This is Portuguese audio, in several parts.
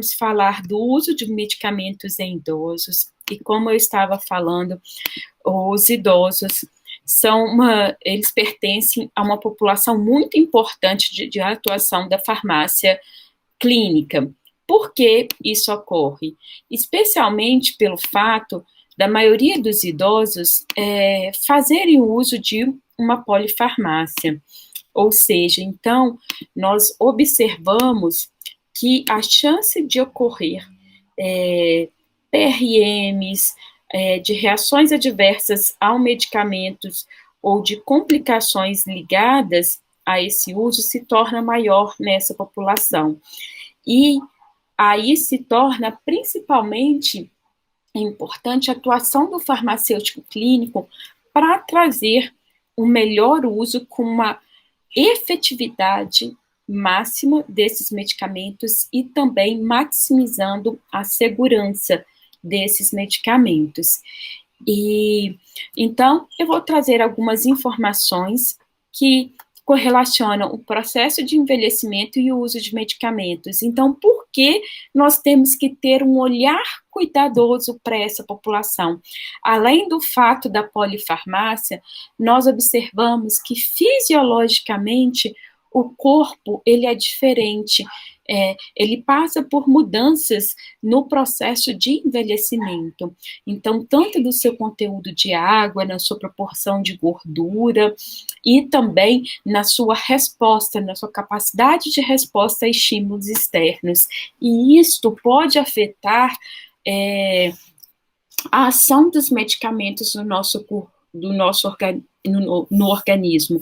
vamos falar do uso de medicamentos em idosos. E como eu estava falando, os idosos eles pertencem a uma população muito importante de atuação da farmácia clínica. Por que isso ocorre? Especialmente pelo fato da maioria dos idosos fazerem uso de uma polifarmácia. Ou seja, então, nós observamos que a chance de ocorrer PRMs, de reações adversas ao medicamentos ou de complicações ligadas a esse uso se torna maior nessa população. E aí se torna principalmente importante a atuação do farmacêutico clínico para trazer um melhor uso com uma efetividade máxima desses medicamentos e também maximizando a segurança desses medicamentos. E então eu vou trazer algumas informações que correlacionam o processo de envelhecimento e o uso de medicamentos. Então, por que nós temos que ter um olhar cuidadoso para essa população? Além do fato da polifarmácia, nós observamos que fisiologicamente o corpo ele é diferente, ele passa por mudanças no processo de envelhecimento. Então, tanto do seu conteúdo de água, na sua proporção de gordura, e também na sua resposta, na sua capacidade de resposta a estímulos externos. E isto pode afetar a ação dos medicamentos no organismo,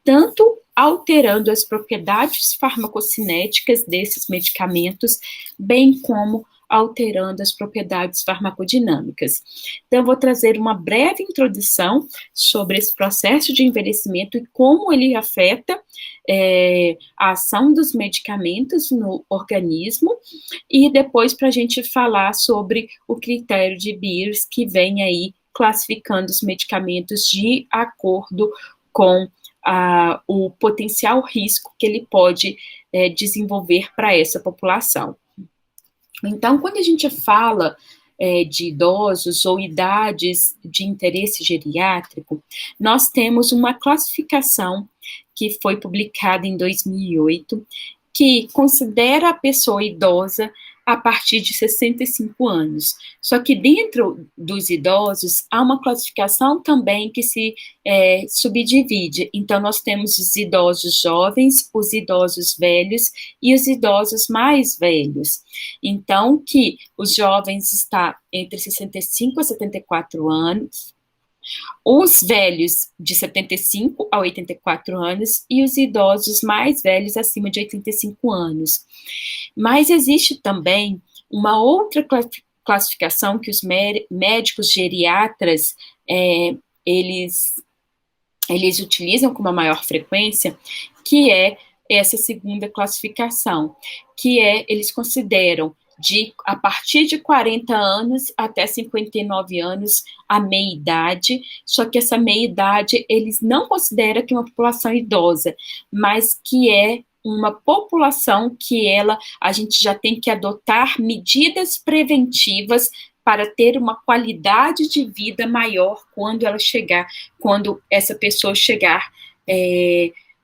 tanto alterando as propriedades farmacocinéticas desses medicamentos, bem como alterando as propriedades farmacodinâmicas. Então, eu vou trazer uma breve introdução sobre esse processo de envelhecimento e como ele afeta a ação dos medicamentos no organismo, e depois para a gente falar sobre o critério de Beers, que vem aí classificando os medicamentos de acordo com o potencial risco que ele pode desenvolver para essa população. Então, quando a gente fala de idosos ou idades de interesse geriátrico, nós temos uma classificação que foi publicada em 2008, que considera a pessoa idosa a partir de 65 anos. Só que dentro dos idosos, há uma classificação também que se subdivide. Então, nós temos os idosos jovens, os idosos velhos e os idosos mais velhos. Então, que os jovens estão entre 65 a 74 anos, os velhos de 75 a 84 anos e os idosos mais velhos acima de 85 anos. Mas existe também uma outra classificação que os médicos geriatras eles utilizam com uma maior frequência, que é essa segunda classificação, que eles consideram a partir de 40 anos até 59 anos, a meia-idade, só que essa meia-idade eles não consideram que é uma população idosa, mas que é uma população que a gente já tem que adotar medidas preventivas para ter uma qualidade de vida maior quando essa pessoa chegar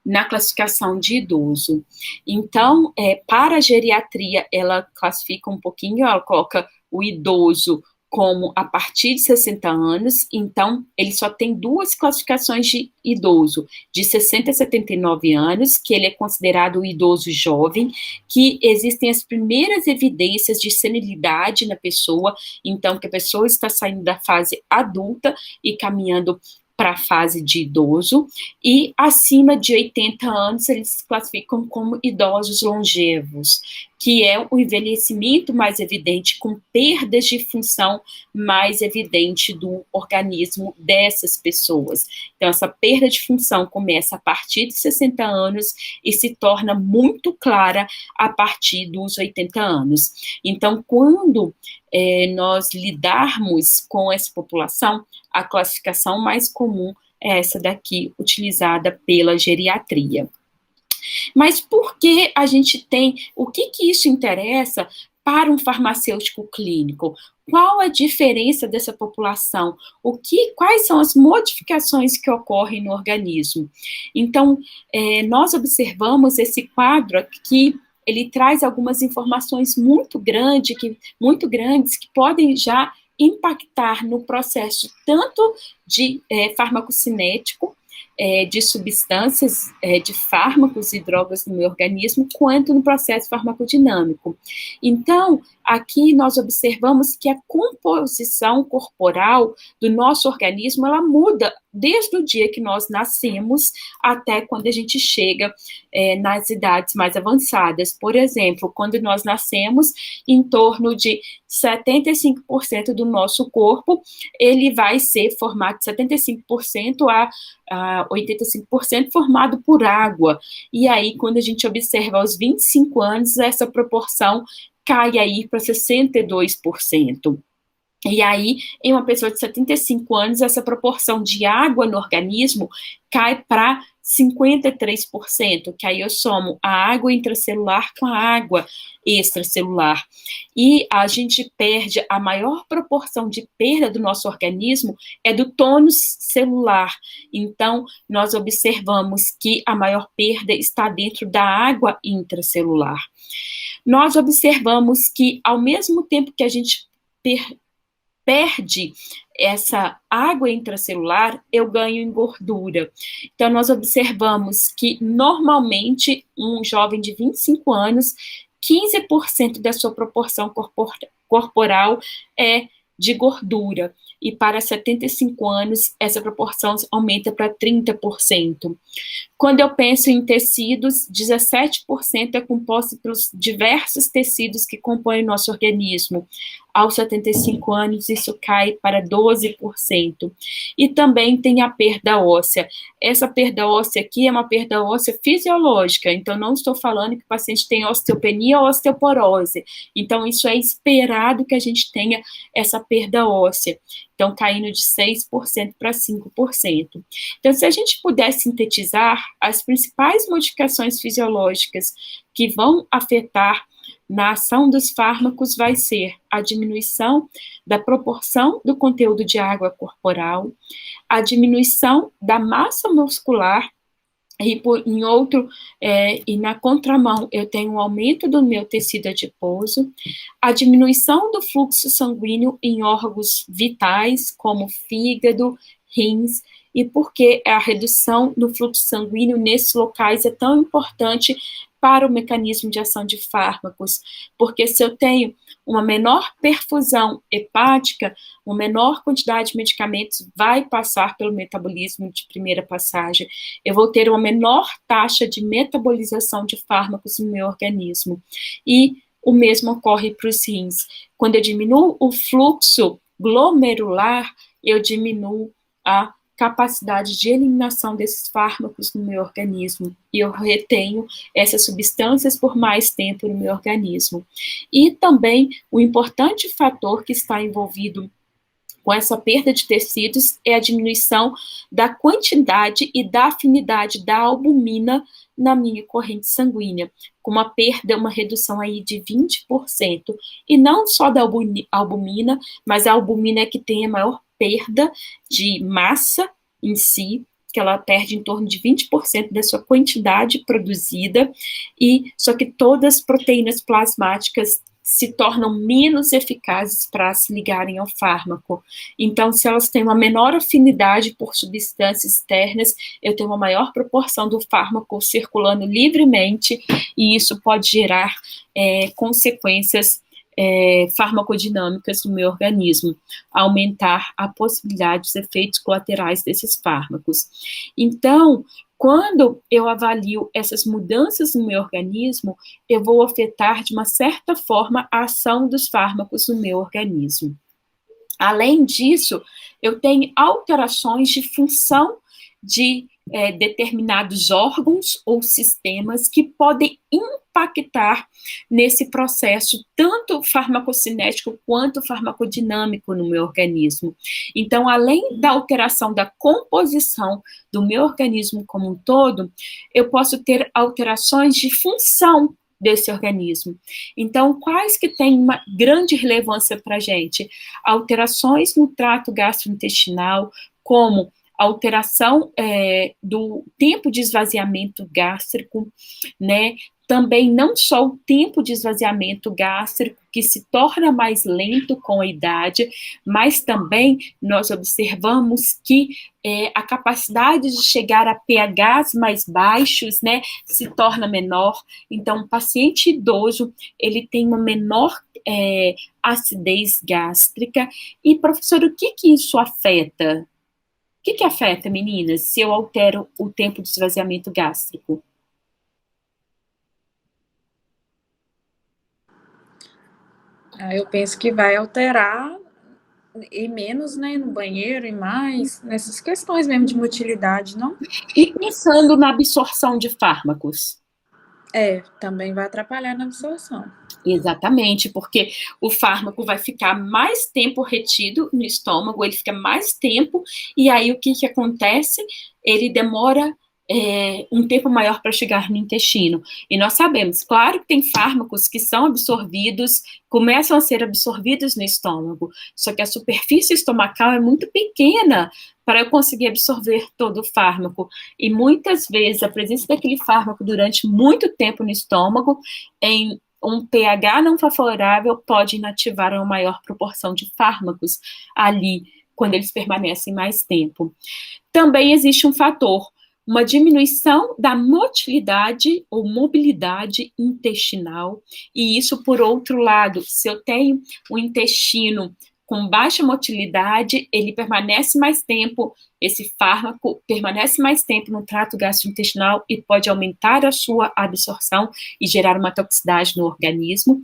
na classificação de idoso. Então, para a geriatria, ela classifica um pouquinho, ela coloca o idoso como a partir de 60 anos, então ele só tem duas classificações de idoso, de 60 a 79 anos, que ele é considerado o idoso jovem, que existem as primeiras evidências de senilidade na pessoa, então que a pessoa está saindo da fase adulta e caminhando para a fase de idoso, e acima de 80 anos eles se classificam como idosos longevos, que é o envelhecimento mais evidente, com perdas de função mais evidente do organismo dessas pessoas. Então, essa perda de função começa a partir de 60 anos e se torna muito clara a partir dos 80 anos. Então, quando nós lidarmos com essa população, a classificação mais comum é essa daqui, utilizada pela geriatria. Mas por que a gente tem, o que isso interessa para um farmacêutico clínico? Qual a diferença dessa população? Quais são as modificações que ocorrem no organismo? Então, nós observamos esse quadro aqui, ele traz algumas informações muito grandes que podem já impactar no processo tanto de farmacocinético, de substâncias, de fármacos e drogas no meu organismo, quanto no processo farmacodinâmico. Então, aqui nós observamos que a composição corporal do nosso organismo, ela muda desde o dia que nós nascemos até quando a gente chega nas idades mais avançadas. Por exemplo, quando nós nascemos, em torno de 75% do nosso corpo, ele vai ser formado de 75% a 85% formado por água. E aí, quando a gente observa aos 25 anos, essa proporção cai aí para 62%. E aí, em uma pessoa de 75 anos, essa proporção de água no organismo cai para 53%, que aí eu somo a água intracelular com a água extracelular. E a gente perde, a maior proporção de perda do nosso organismo é do tônus celular. Então, nós observamos que a maior perda está dentro da água intracelular. Nós observamos que, ao mesmo tempo que a gente perde essa água intracelular, eu ganho em gordura. Então, nós observamos que, normalmente, um jovem de 25 anos, 15% da sua proporção corporal é de gordura. E para 75 anos, essa proporção aumenta para 30%. Quando eu penso em tecidos, 17% é composto pelos diversos tecidos que compõem o nosso organismo. Aos 75 anos, isso cai para 12%. E também tem a perda óssea. Essa perda óssea aqui é uma perda óssea fisiológica, então não estou falando que o paciente tem osteopenia ou osteoporose. Então, isso é esperado que a gente tenha essa perda óssea. Então, caindo de 6% para 5%. Então, se a gente puder sintetizar as principais modificações fisiológicas que vão afetar na ação dos fármacos, vai ser a diminuição da proporção do conteúdo de água corporal, a diminuição da massa muscular, e na contramão eu tenho um aumento do meu tecido adiposo, a diminuição do fluxo sanguíneo em órgãos vitais, como fígado, rins, e porque a redução do fluxo sanguíneo nesses locais é tão importante para o mecanismo de ação de fármacos, porque se eu tenho uma menor perfusão hepática, uma menor quantidade de medicamentos vai passar pelo metabolismo de primeira passagem, eu vou ter uma menor taxa de metabolização de fármacos no meu organismo, e o mesmo ocorre para os rins. Quando eu diminuo o fluxo glomerular, eu diminuo a capacidade de eliminação desses fármacos no meu organismo, e eu retenho essas substâncias por mais tempo no meu organismo. E também o importante fator que está envolvido com essa perda de tecidos é a diminuição da quantidade e da afinidade da albumina na minha corrente sanguínea, com uma perda, uma redução aí de 20%, e não só da albumina, mas a albumina é que tem a maior perda de massa em si, que ela perde em torno de 20% da sua quantidade produzida, e só que todas as proteínas plasmáticas se tornam menos eficazes para se ligarem ao fármaco. Então, se elas têm uma menor afinidade por substâncias externas, eu tenho uma maior proporção do fármaco circulando livremente, e isso pode gerar consequências farmacodinâmicas no meu organismo, aumentar a possibilidade dos efeitos colaterais desses fármacos. Então, quando eu avalio essas mudanças no meu organismo, eu vou afetar, de uma certa forma, a ação dos fármacos no meu organismo. Além disso, eu tenho alterações de função de determinados órgãos ou sistemas que podem impactar nesse processo, tanto farmacocinético quanto farmacodinâmico no meu organismo. Então, além da alteração da composição do meu organismo como um todo, eu posso ter alterações de função desse organismo. Então, quais que têm uma grande relevância para a gente? Alterações no trato gastrointestinal, como alteração do tempo de esvaziamento gástrico, né? Também não só o tempo de esvaziamento gástrico, que se torna mais lento com a idade, mas também nós observamos que a capacidade de chegar a pHs mais baixos, né, se torna menor. Então, o paciente idoso, ele tem uma menor acidez gástrica. E, professor, o que isso afeta? O que afeta, meninas, se eu altero o tempo de esvaziamento gástrico? Eu penso que vai alterar e menos, né, no banheiro e mais nessas questões mesmo de motilidade, não? E pensando na absorção de fármacos? Também vai atrapalhar na absorção. Exatamente, porque o fármaco vai ficar mais tempo retido no estômago, ele fica mais tempo, e aí o que acontece? Ele demora um tempo maior para chegar no intestino. E nós sabemos, claro que tem fármacos que são absorvidos, começam a ser absorvidos no estômago, só que a superfície estomacal é muito pequena para eu conseguir absorver todo o fármaco. E muitas vezes a presença daquele fármaco durante muito tempo no estômago, em um pH não favorável, pode inativar uma maior proporção de fármacos ali, quando eles permanecem mais tempo. Também existe um fator, uma diminuição da motilidade ou mobilidade intestinal, e isso, por outro lado, se eu tenho um intestino com baixa motilidade, ele permanece mais tempo, esse fármaco permanece mais tempo no trato gastrointestinal e pode aumentar a sua absorção e gerar uma toxicidade no organismo.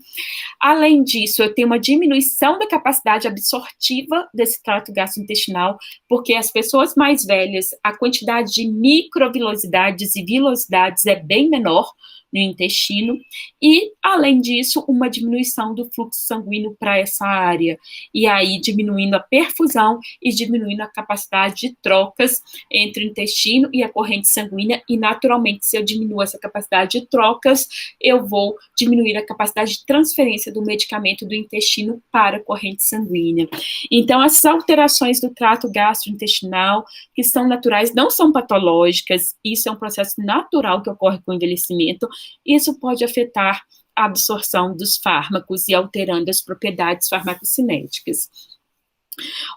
Além disso, eu tenho uma diminuição da capacidade absortiva desse trato gastrointestinal, porque as pessoas mais velhas, a quantidade de microvilosidades e vilosidades é bem menor no intestino, e, além disso, uma diminuição do fluxo sanguíneo para essa área, e aí diminuindo a perfusão e diminuindo a capacidade de trocas entre o intestino e a corrente sanguínea, e, naturalmente, se eu diminuo essa capacidade de trocas, eu vou diminuir a capacidade de transferência do medicamento do intestino para a corrente sanguínea. Então, essas alterações do trato gastrointestinal, que são naturais, não são patológicas, isso é um processo natural que ocorre com o envelhecimento, isso pode afetar a absorção dos fármacos e alterando as propriedades farmacocinéticas.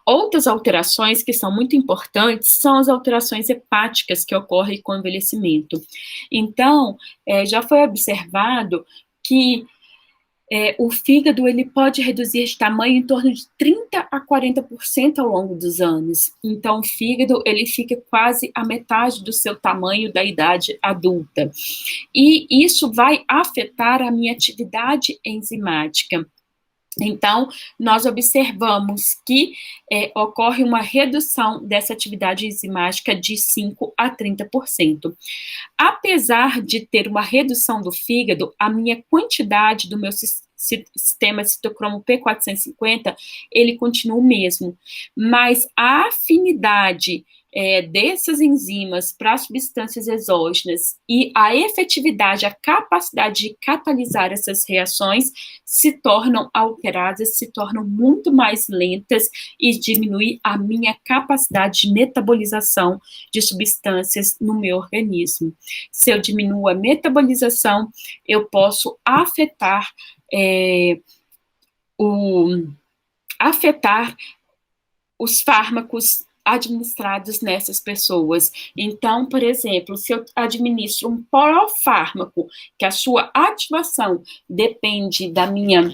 Outras alterações que são muito importantes são as alterações hepáticas que ocorrem com o envelhecimento. Então, já foi observado que o fígado ele pode reduzir de tamanho em torno de 30 a 40% ao longo dos anos. Então, o fígado ele fica quase a metade do seu tamanho da idade adulta. E isso vai afetar a minha atividade enzimática. Então, nós observamos que ocorre uma redução dessa atividade enzimática de 5 a 30%. Apesar de ter uma redução do fígado, a minha quantidade do meu sistema citocromo P450, ele continua o mesmo, mas a afinidade dessas enzimas para substâncias exógenas e a efetividade, a capacidade de catalisar essas reações se tornam alteradas, se tornam muito mais lentas e diminui a minha capacidade de metabolização de substâncias no meu organismo. Se eu diminuo a metabolização, eu posso afetar os fármacos administrados nessas pessoas. Então, por exemplo, se eu administro um profármaco, que a sua ativação depende da minha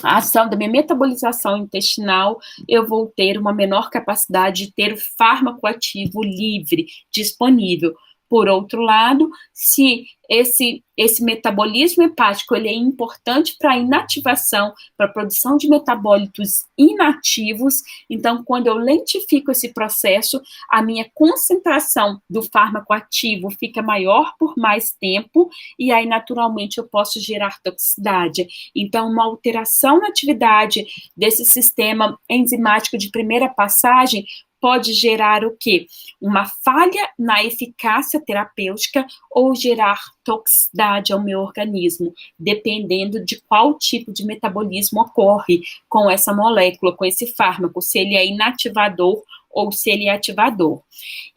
ação, da minha metabolização intestinal, eu vou ter uma menor capacidade de ter o fármaco ativo livre, disponível. Por outro lado, se esse metabolismo hepático ele é importante para a inativação, para a produção de metabólitos inativos, então, quando eu lentifico esse processo, a minha concentração do fármaco ativo fica maior por mais tempo, e aí, naturalmente, eu posso gerar toxicidade. Então, uma alteração na atividade desse sistema enzimático de primeira passagem pode gerar o quê? Uma falha na eficácia terapêutica ou gerar toxicidade ao meu organismo, dependendo de qual tipo de metabolismo ocorre com essa molécula, com esse fármaco, se ele é inativador ou se ele é ativador.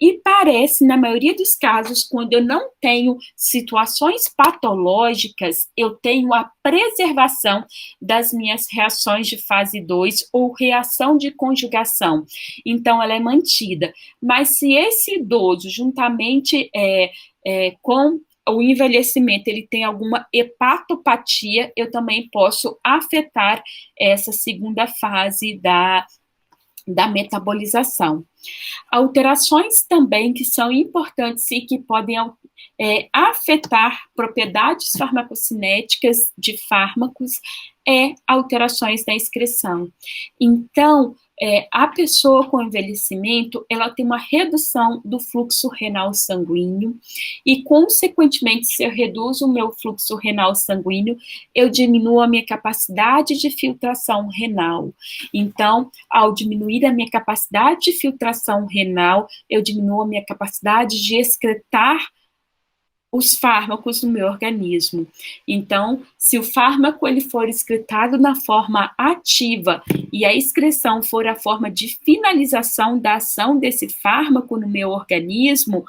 E parece, na maioria dos casos, quando eu não tenho situações patológicas, eu tenho a preservação das minhas reações de fase 2 ou reação de conjugação. Então, ela é mantida. Mas se esse idoso, juntamente com o envelhecimento, ele tem alguma hepatopatia, eu também posso afetar essa segunda fase da metabolização. Alterações também que são importantes e que podem afetar propriedades farmacocinéticas de fármacos alterações na excreção. Então, a pessoa com envelhecimento, ela tem uma redução do fluxo renal sanguíneo e, consequentemente, se eu reduzo o meu fluxo renal sanguíneo, eu diminuo a minha capacidade de filtração renal. Então, ao diminuir a minha capacidade de filtração renal, eu diminuo a minha capacidade de excretar os fármacos no meu organismo. Então, se o fármaco ele for excretado na forma ativa e a excreção for a forma de finalização da ação desse fármaco no meu organismo,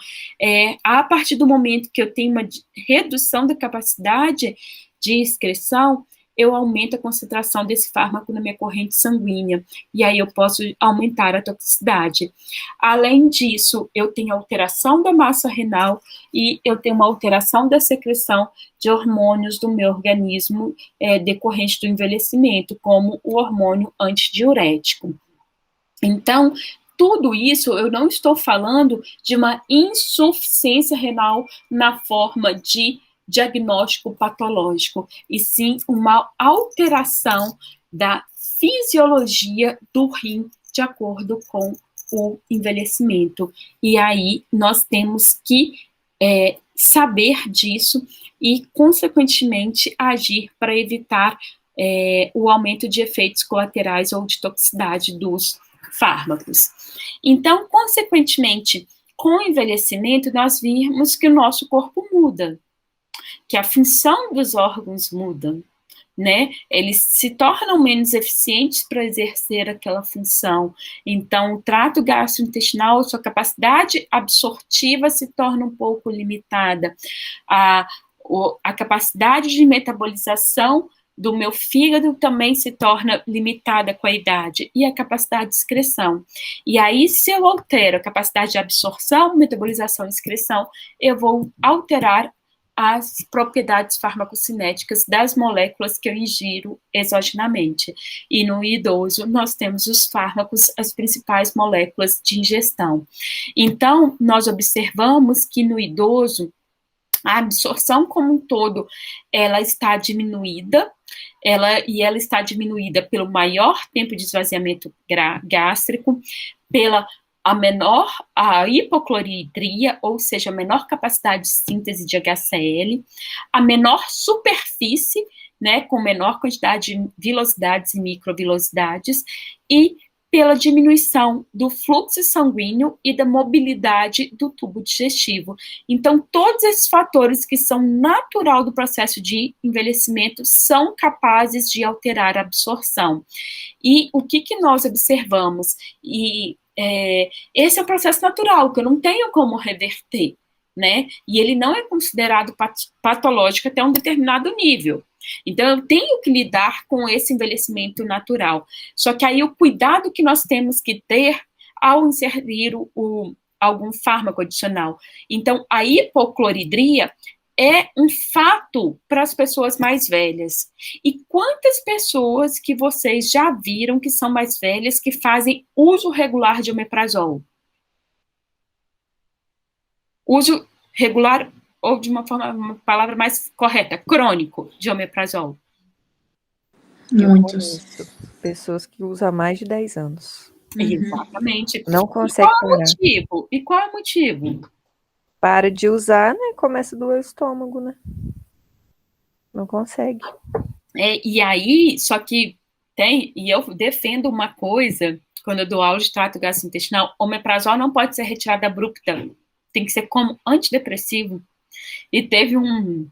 a partir do momento que eu tenho uma redução da capacidade de excreção, eu aumento a concentração desse fármaco na minha corrente sanguínea, e aí eu posso aumentar a toxicidade. Além disso, eu tenho alteração da massa renal e eu tenho uma alteração da secreção de hormônios do meu organismo decorrente do envelhecimento, como o hormônio antidiurético. Então, tudo isso, eu não estou falando de uma insuficiência renal na forma de diagnóstico patológico, e sim uma alteração da fisiologia do rim de acordo com o envelhecimento. E aí nós temos que saber disso e, consequentemente, agir para evitar o aumento de efeitos colaterais ou de toxicidade dos fármacos. Então, consequentemente, com o envelhecimento, nós vimos que o nosso corpo muda, que a função dos órgãos muda, né? Eles se tornam menos eficientes para exercer aquela função. Então, o trato gastrointestinal, sua capacidade absortiva se torna um pouco limitada. A capacidade de metabolização do meu fígado também se torna limitada com a idade, e a capacidade de excreção. E aí, se eu altero a capacidade de absorção, metabolização e excreção, eu vou alterar as propriedades farmacocinéticas das moléculas que eu ingiro exogenamente. E no idoso, nós temos os fármacos, as principais moléculas de ingestão. Então, nós observamos que no idoso, a absorção como um todo, ela está diminuída, ela está diminuída pelo maior tempo de esvaziamento gástrico, pela a hipocloridria, ou seja, a menor capacidade de síntese de HCl, a menor superfície, né, com menor quantidade de vilosidades e microvilosidades, e pela diminuição do fluxo sanguíneo e da mobilidade do tubo digestivo. Então, todos esses fatores que são natural do processo de envelhecimento são capazes de alterar a absorção. E o que nós observamos? Esse é um processo natural, que eu não tenho como reverter, né? E ele não é considerado patológico até um determinado nível. Então, eu tenho que lidar com esse envelhecimento natural. Só que aí o cuidado que nós temos que ter ao inserir algum fármaco adicional. Então, a hipocloridria é um fato para as pessoas mais velhas. E quantas pessoas que vocês já viram que são mais velhas que fazem uso regular de omeprazol? Uso regular, ou de uma palavra mais correta, crônico de omeprazol. Muitos. Pessoas que usam há mais de 10 anos. Exatamente. Não consegue parar. E qual é o motivo? Para de usar, né? Começa a doer o estômago, né? Não consegue. E aí, só que e eu defendo uma coisa, quando eu dou aula de trato gastrointestinal, omeprazol não pode ser retirada abrupta, tem que ser como antidepressivo. E teve um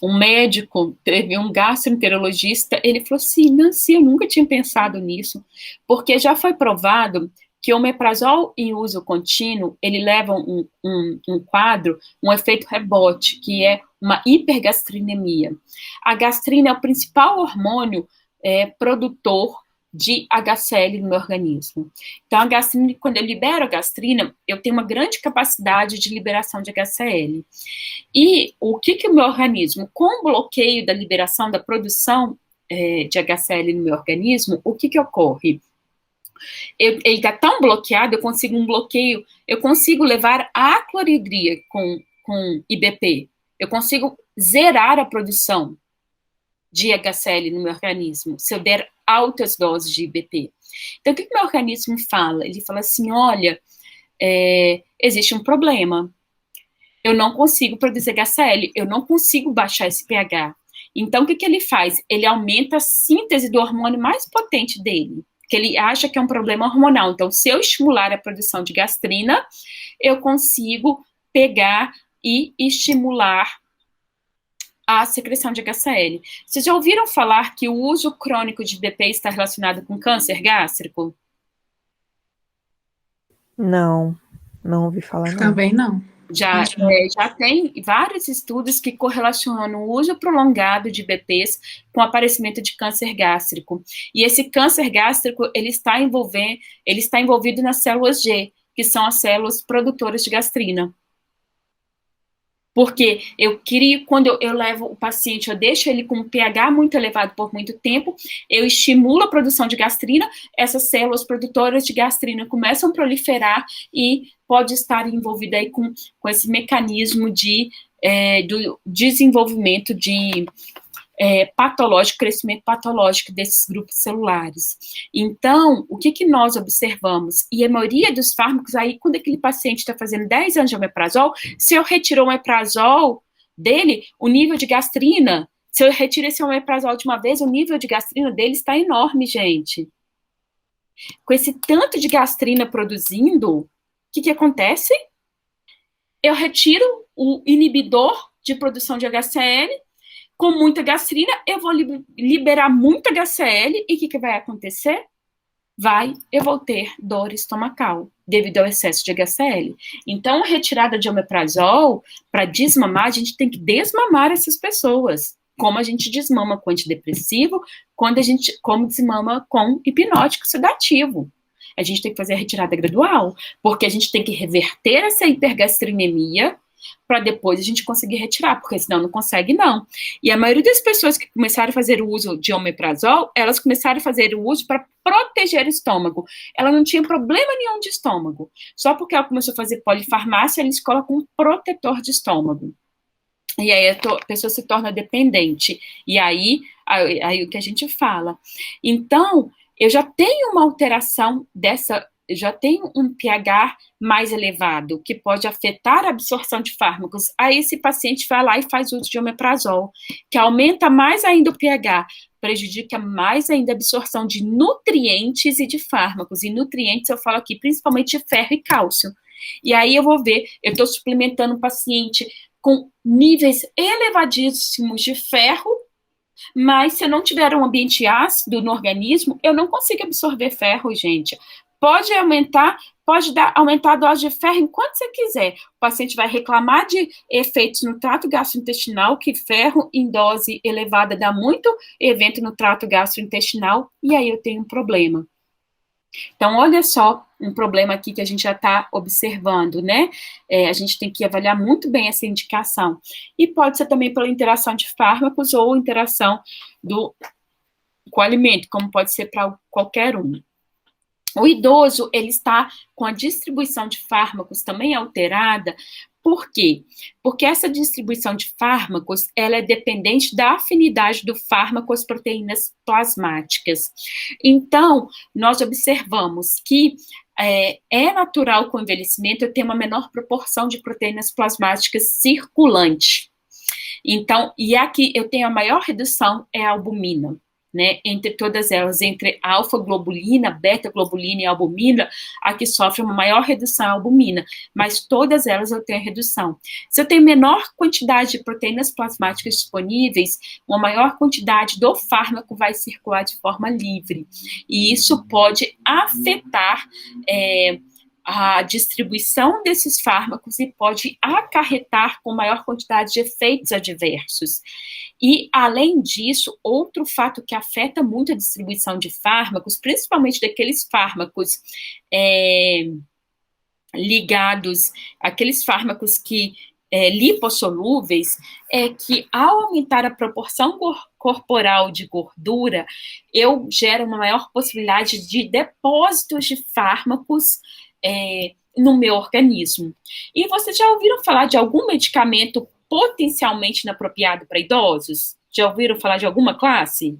médico, teve um gastroenterologista, ele falou assim, Nancy, eu nunca tinha pensado nisso, porque já foi provado que o omeprazol em uso contínuo, ele leva um quadro, um efeito rebote, que é uma hipergastrinemia. A gastrina é o principal hormônio produtor de HCl no meu organismo. Então, a gastrina, quando eu libero a gastrina, eu tenho uma grande capacidade de liberação de HCl. E o que o meu organismo, com o bloqueio da liberação, da produção de HCl no meu organismo, o que ocorre? Ele está tão bloqueado, eu consigo levar a cloridria com IBP, eu consigo zerar a produção de HCl no meu organismo, se eu der altas doses de IBP. Então, o que o meu organismo fala? Ele fala assim, olha, existe um problema, eu não consigo produzir HCl, eu não consigo baixar esse pH. Então, o que ele faz? Ele aumenta a síntese do hormônio mais potente dele, que ele acha que é um problema hormonal. Então, se eu estimular a produção de gastrina, eu consigo pegar e estimular a secreção de HCl. Vocês já ouviram falar que o uso crônico de BP está relacionado com câncer gástrico? Não ouvi falar não. Também não. Já tem vários estudos que correlacionam o uso prolongado de BPs com o aparecimento de câncer gástrico. E esse câncer gástrico, ele está envolvido nas células G, que são as células produtoras de gastrina. Porque quando eu levo o paciente, eu deixo ele com um pH muito elevado por muito tempo, eu estimulo a produção de gastrina, essas células produtoras de gastrina começam a proliferar e pode estar envolvida aí com esse mecanismo do desenvolvimento patológico, crescimento patológico desses grupos celulares. Então, o que nós observamos? E a maioria dos fármacos, aí, quando aquele paciente está fazendo 10 anos de omeprazol, se eu retiro o omeprazol dele, o nível de gastrina, se eu retiro esse omeprazol de uma vez, o nível de gastrina dele está enorme, gente. Com esse tanto de gastrina produzindo, o que acontece? Eu retiro o inibidor de produção de HCl, com muita gastrina, eu vou liberar muita HCl, e o que vai acontecer? Eu vou ter dor estomacal, devido ao excesso de HCl. Então, a retirada de omeprazol, para desmamar, a gente tem que desmamar essas pessoas, como a gente desmama com antidepressivo, como desmama com hipnótico sedativo. A gente tem que fazer a retirada gradual, porque a gente tem que reverter essa hipergastrinemia, para depois a gente conseguir retirar, porque senão não consegue, não. E a maioria das pessoas que começaram a fazer o uso de omeprazol, elas começaram a fazer o uso para proteger o estômago. Ela não tinha problema nenhum de estômago. Só porque ela começou a fazer polifarmácia, eles colocam um protetor de estômago. E aí a pessoa se torna dependente. E aí o que a gente fala. Então, eu já tenho uma alteração já tem um pH mais elevado, que pode afetar a absorção de fármacos. Aí esse paciente vai lá e faz uso de omeprazol, que aumenta mais ainda o pH, prejudica mais ainda a absorção de nutrientes e de fármacos. E nutrientes eu falo aqui principalmente de ferro e cálcio. E aí eu vou ver, eu estou suplementando um paciente com níveis elevadíssimos de ferro, mas se eu não tiver um ambiente ácido no organismo, eu não consigo absorver ferro, gente. Pode aumentar a dose de ferro enquanto você quiser. O paciente vai reclamar de efeitos no trato gastrointestinal, que ferro em dose elevada dá muito evento no trato gastrointestinal, e aí eu tenho um problema. Então, olha só um problema aqui que a gente já está observando, né? A gente tem que avaliar muito bem essa indicação. E pode ser também pela interação de fármacos ou interação com o alimento, como pode ser para qualquer um. O idoso, ele está com a distribuição de fármacos também alterada. Por quê? Porque essa distribuição de fármacos, ela é dependente da afinidade do fármaco às proteínas plasmáticas. Então, nós observamos que é natural com o envelhecimento eu ter uma menor proporção de proteínas plasmáticas circulante. Então, e aqui eu tenho a maior redução é a albumina. né, entre todas elas, entre a alfa-globulina, beta-globulina e albumina, a que sofre uma maior redução é a albumina, mas todas elas eu tenho redução. Se eu tenho menor quantidade de proteínas plasmáticas disponíveis, uma maior quantidade do fármaco vai circular de forma livre, e isso pode afetar a distribuição desses fármacos e pode acarretar com maior quantidade de efeitos adversos. E, além disso, outro fato que afeta muito a distribuição de fármacos, principalmente daqueles fármacos ligados, aqueles fármacos que lipossolúveis, é que ao aumentar a proporção corporal de gordura, eu gero uma maior possibilidade de depósitos de fármacos no meu organismo. E vocês já ouviram falar de algum medicamento potencialmente inapropriado para idosos? Já ouviram falar de alguma classe?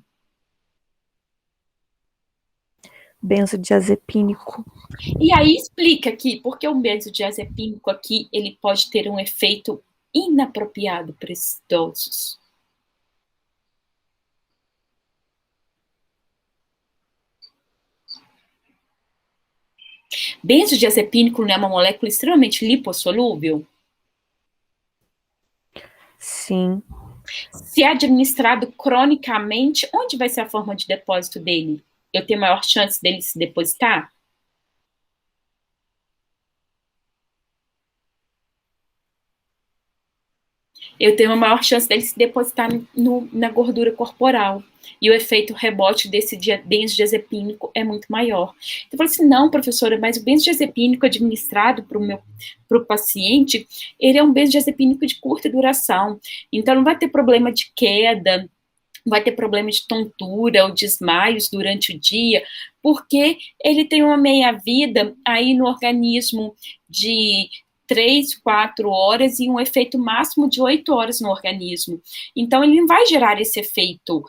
Benzodiazepínico. E aí explica aqui, porque o benzodiazepínico aqui, ele pode ter um efeito inapropriado para esses idosos. Benzodiazepínico não é uma molécula extremamente lipossolúvel? Sim. Se é administrado cronicamente, onde vai ser a forma de depósito dele? Eu tenho maior chance dele se depositar? Eu tenho uma maior chance dele se depositar na gordura corporal. E o efeito rebote desse benzodiazepínico é muito maior. Então, eu falei assim, não, professora, mas o benzodiazepínico administrado para o paciente, ele é um benzodiazepínico de curta duração. Então, não vai ter problema de queda, não vai ter problema de tontura ou desmaios durante o dia, porque ele tem uma meia-vida aí no organismo de 3, 4 horas e um efeito máximo de 8 horas no organismo. Então, ele não vai gerar esse efeito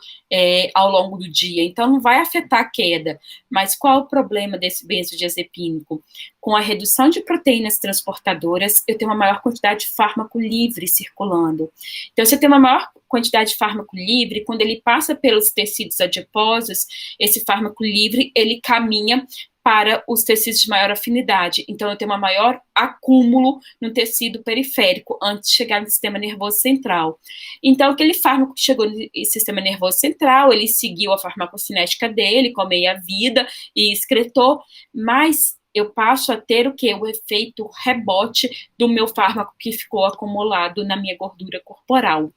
ao longo do dia, então não vai afetar a queda. Mas qual é o problema desse benzodiazepínico? Com a redução de proteínas transportadoras, eu tenho uma maior quantidade de fármaco livre circulando. Então, se eu tenho uma maior quantidade de fármaco livre, quando ele passa pelos tecidos adiposos, esse fármaco livre, ele caminha para os tecidos de maior afinidade. Então, eu tenho um maior acúmulo no tecido periférico antes de chegar no sistema nervoso central. Então, aquele fármaco que chegou no sistema nervoso central, ele seguiu a farmacocinética dele, com a meia-vida, e excretou, mas eu passo a ter o quê? O efeito rebote do meu fármaco que ficou acumulado na minha gordura corporal.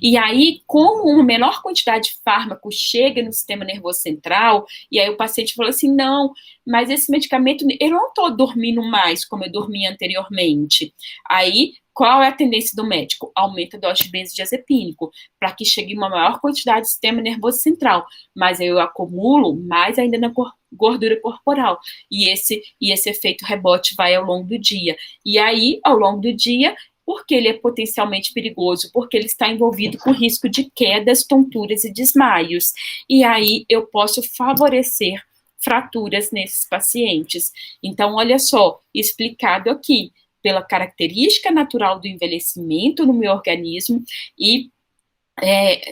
E aí, como uma menor quantidade de fármaco chega no sistema nervoso central, e aí o paciente falou assim, não, mas esse medicamento, eu não estou dormindo mais como eu dormia anteriormente. Aí, qual é a tendência do médico? Aumenta a dose de benzodiazepínico, para que chegue uma maior quantidade do sistema nervoso central, mas eu acumulo mais ainda na gordura corporal, e esse efeito rebote vai ao longo do dia. E aí, ao longo do dia, porque ele é potencialmente perigoso, porque ele está envolvido com risco de quedas, tonturas e desmaios. E aí eu posso favorecer fraturas nesses pacientes. Então, olha só, explicado aqui, pela característica natural do envelhecimento no meu organismo, e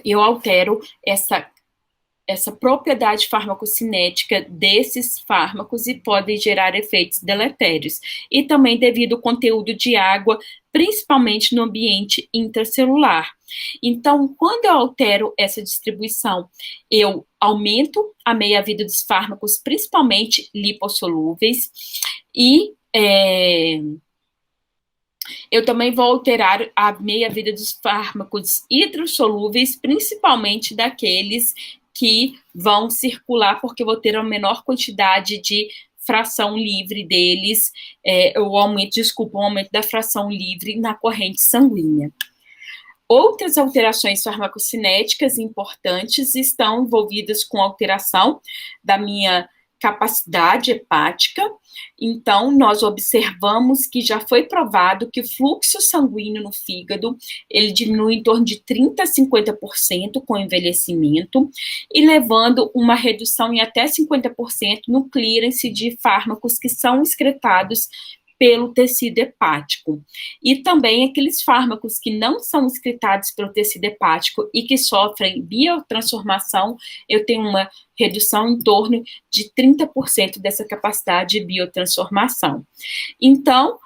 eu altero essa propriedade farmacocinética desses fármacos e podem gerar efeitos deletérios. E também devido ao conteúdo de água, principalmente no ambiente intracelular. Então, quando eu altero essa distribuição, eu aumento a meia-vida dos fármacos, principalmente lipossolúveis, e eu também vou alterar a meia-vida dos fármacos hidrossolúveis, principalmente daqueles que vão circular, porque eu vou ter uma menor quantidade de fração livre deles, o aumento da fração livre na corrente sanguínea. Outras alterações farmacocinéticas importantes estão envolvidas com alteração da minha capacidade hepática. Então, nós observamos que já foi provado que o fluxo sanguíneo no fígado, ele diminui em torno de 30% a 50% com o envelhecimento, e levando uma redução em até 50% no clearance de fármacos que são excretados pelo tecido hepático. E também aqueles fármacos que não são excretados pelo tecido hepático e que sofrem biotransformação, eu tenho uma redução em torno de 30% dessa capacidade de biotransformação. Então,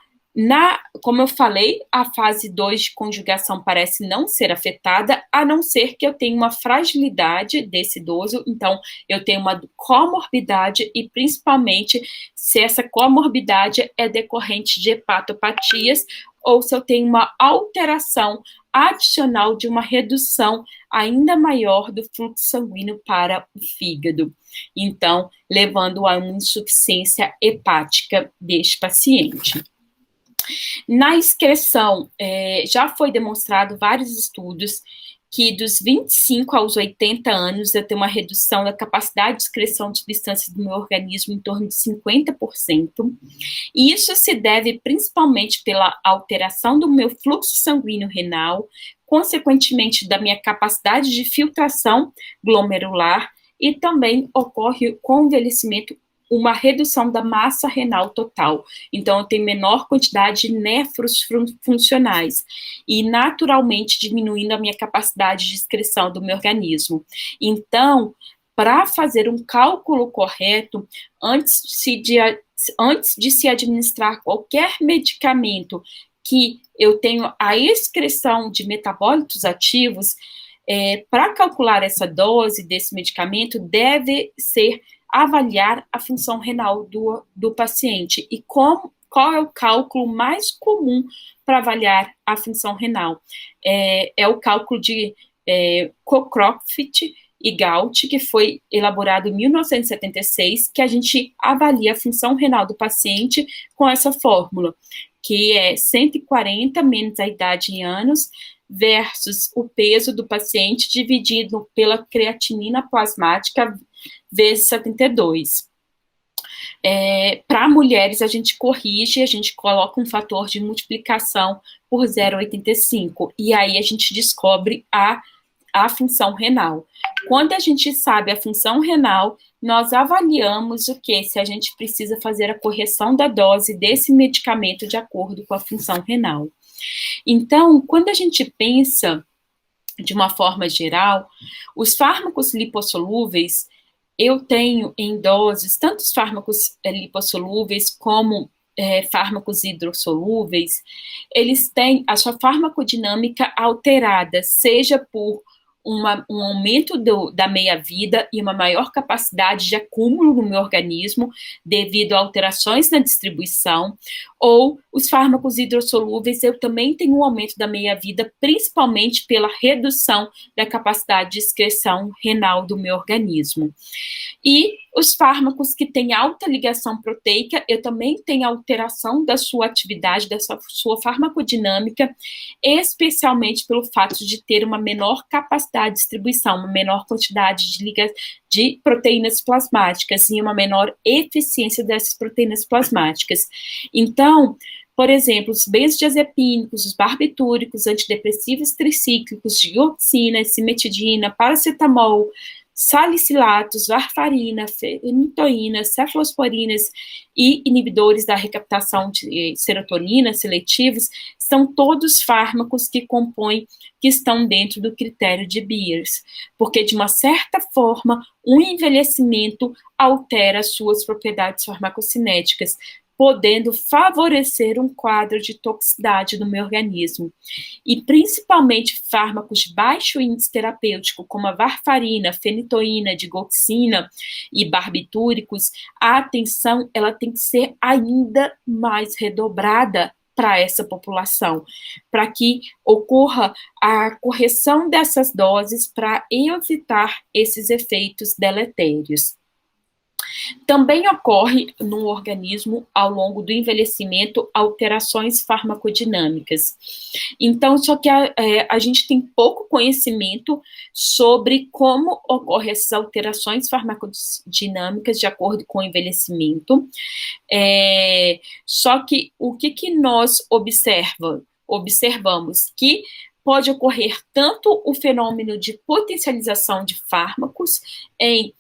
como eu falei, a fase 2 de conjugação parece não ser afetada, a não ser que eu tenha uma fragilidade desse idoso, então eu tenho uma comorbidade e principalmente se essa comorbidade é decorrente de hepatopatias ou se eu tenho uma alteração adicional de uma redução ainda maior do fluxo sanguíneo para o fígado, então levando a uma insuficiência hepática deste paciente. Na excreção, já foi demonstrado vários estudos que dos 25 aos 80 anos eu tenho uma redução da capacidade de excreção de substâncias do meu organismo em torno de 50%, e isso se deve principalmente pela alteração do meu fluxo sanguíneo renal, consequentemente da minha capacidade de filtração glomerular, e também ocorre com o envelhecimento uma redução da massa renal total. Então, eu tenho menor quantidade de néfros funcionais e, naturalmente, diminuindo a minha capacidade de excreção do meu organismo. Então, para fazer um cálculo correto, antes de se administrar qualquer medicamento que eu tenho a excreção de metabólitos ativos, para calcular essa dose desse medicamento, deve ser avaliar a função renal do paciente. E qual é o cálculo mais comum para avaliar a função renal? É o cálculo de Cockcroft e Gault, que foi elaborado em 1976, que a gente avalia a função renal do paciente com essa fórmula, que é 140 menos a idade em anos, versus o peso do paciente dividido pela creatinina plasmática vezes 72. Para mulheres, a gente corrige, a gente coloca um fator de multiplicação por 0,85, e aí a gente descobre a função renal. Quando a gente sabe a função renal, nós avaliamos o que? Se a gente precisa fazer a correção da dose desse medicamento de acordo com a função renal. Então, quando a gente pensa de uma forma geral, os fármacos lipossolúveis, eu tenho em doses, tanto os fármacos lipossolúveis como fármacos hidrossolúveis, eles têm a sua farmacodinâmica alterada, seja por um aumento da meia-vida e uma maior capacidade de acúmulo no meu organismo devido a alterações na distribuição, ou os fármacos hidrossolúveis, eu também tenho um aumento da meia-vida, principalmente pela redução da capacidade de excreção renal do meu organismo. E os fármacos que têm alta ligação proteica, eu também tenho alteração da sua atividade, da sua farmacodinâmica, especialmente pelo fato de ter uma menor capacidade de distribuição, uma menor quantidade de proteínas plasmáticas e uma menor eficiência dessas proteínas plasmáticas. Então, por exemplo, os benzodiazepínicos, os barbitúricos, antidepressivos tricíclicos, dioxina, cimetidina, paracetamol, salicilatos, varfarina, fenitoína, cefalosporinas e inibidores da recaptação de serotonina seletivos são todos fármacos que estão dentro do critério de Beers, porque de uma certa forma o envelhecimento altera suas propriedades farmacocinéticas, podendo favorecer um quadro de toxicidade no meu organismo. E principalmente fármacos de baixo índice terapêutico, como a varfarina, fenitoína, digoxina e barbitúricos, a atenção ela tem que ser ainda mais redobrada para essa população, para que ocorra a correção dessas doses para evitar esses efeitos deletérios. Também ocorre no organismo, ao longo do envelhecimento, alterações farmacodinâmicas. Então, só que a gente tem pouco conhecimento sobre como ocorrem essas alterações farmacodinâmicas de acordo com o envelhecimento. Só que o que nós observamos? Que pode ocorrer tanto o fenômeno de potencialização de fármacos em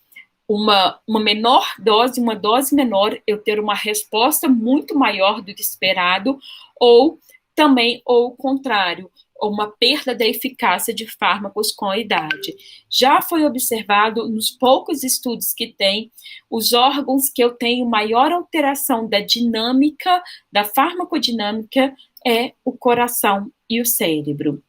uma menor dose, uma dose menor, eu ter uma resposta muito maior do que esperado, ou também o contrário, uma perda da eficácia de fármacos com a idade. Já foi observado nos poucos estudos que tem, os órgãos que eu tenho maior alteração da dinâmica, da farmacodinâmica, é o coração e o cérebro.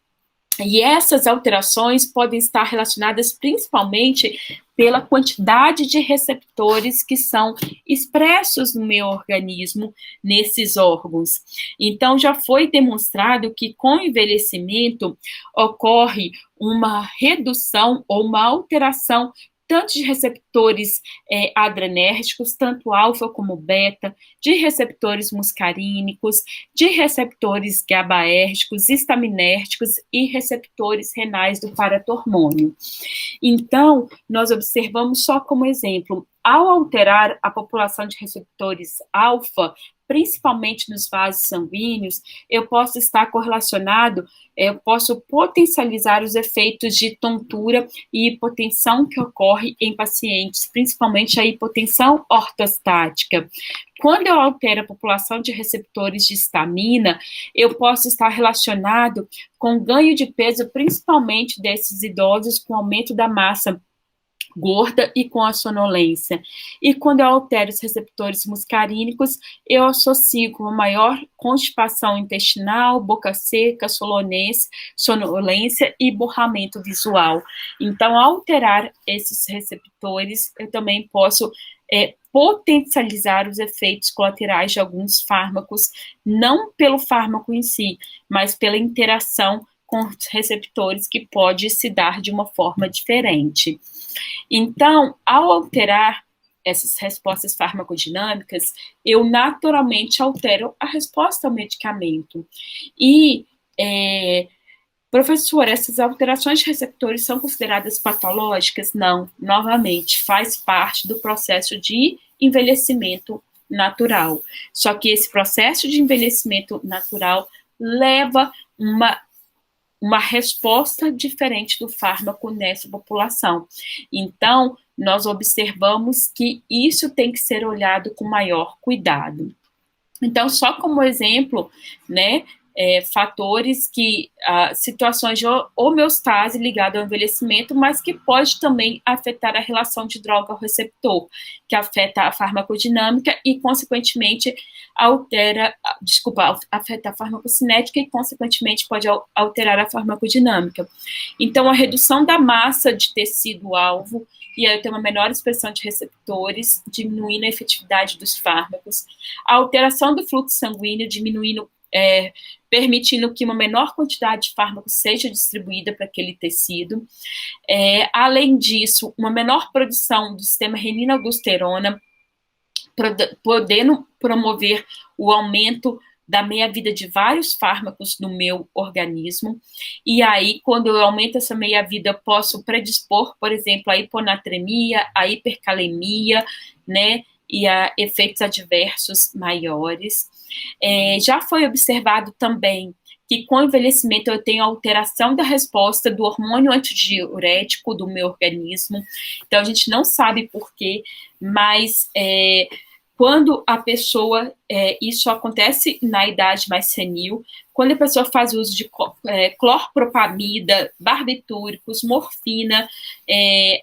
E essas alterações podem estar relacionadas principalmente pela quantidade de receptores que são expressos no meu organismo nesses órgãos. Então, já foi demonstrado que com o envelhecimento ocorre uma redução ou uma alteração tanto de receptores adrenérgicos, tanto alfa como beta, de receptores muscarínicos, de receptores GABAérgicos, estaminérgicos e receptores renais do paratormônio. Então, nós observamos só como exemplo, ao alterar a população de receptores alfa, principalmente nos vasos sanguíneos, eu posso estar correlacionado, eu posso potencializar os efeitos de tontura e hipotensão que ocorre em pacientes, principalmente a hipotensão ortostática. Quando eu altero a população de receptores de histamina, eu posso estar relacionado com ganho de peso, principalmente desses idosos, com aumento da massa gorda e com a sonolência. E quando eu altero os receptores muscarínicos, eu associo com uma maior constipação intestinal, boca seca, sonolência e borramento visual. Então, ao alterar esses receptores, eu também posso potencializar os efeitos colaterais de alguns fármacos, não pelo fármaco em si, mas pela interação com os receptores que pode se dar de uma forma diferente. Então, ao alterar essas respostas farmacodinâmicas, eu naturalmente altero a resposta ao medicamento. E, professor, essas alterações de receptores são consideradas patológicas? Não, novamente, faz parte do processo de envelhecimento natural. Só que esse processo de envelhecimento natural leva uma resposta diferente do fármaco nessa população. Então, nós observamos que isso tem que ser olhado com maior cuidado. Então, só como exemplo, né, fatores que, situações de homeostase ligada ao envelhecimento, mas que pode também afetar a relação de droga ao receptor, que afeta a farmacodinâmica e, consequentemente, afeta a farmacocinética e, consequentemente, pode alterar a farmacodinâmica. Então, a redução da massa de tecido-alvo, e aí tem uma menor expressão de receptores, diminuindo a efetividade dos fármacos, a alteração do fluxo sanguíneo, diminuindo, permitindo que uma menor quantidade de fármaco seja distribuída para aquele tecido. Além disso, uma menor produção do sistema renina-aldosterona, podendo promover o aumento da meia-vida de vários fármacos no meu organismo. E aí, quando eu aumento essa meia-vida, eu posso predispor, por exemplo, a hiponatremia, a hipercalemia, né, e a efeitos adversos maiores. Já foi observado também que com o envelhecimento eu tenho alteração da resposta do hormônio antidiurético do meu organismo. Então, a gente não sabe por quê, mas quando a pessoa, isso acontece na idade mais senil, quando a pessoa faz uso de clorpropamida, barbitúricos, morfina,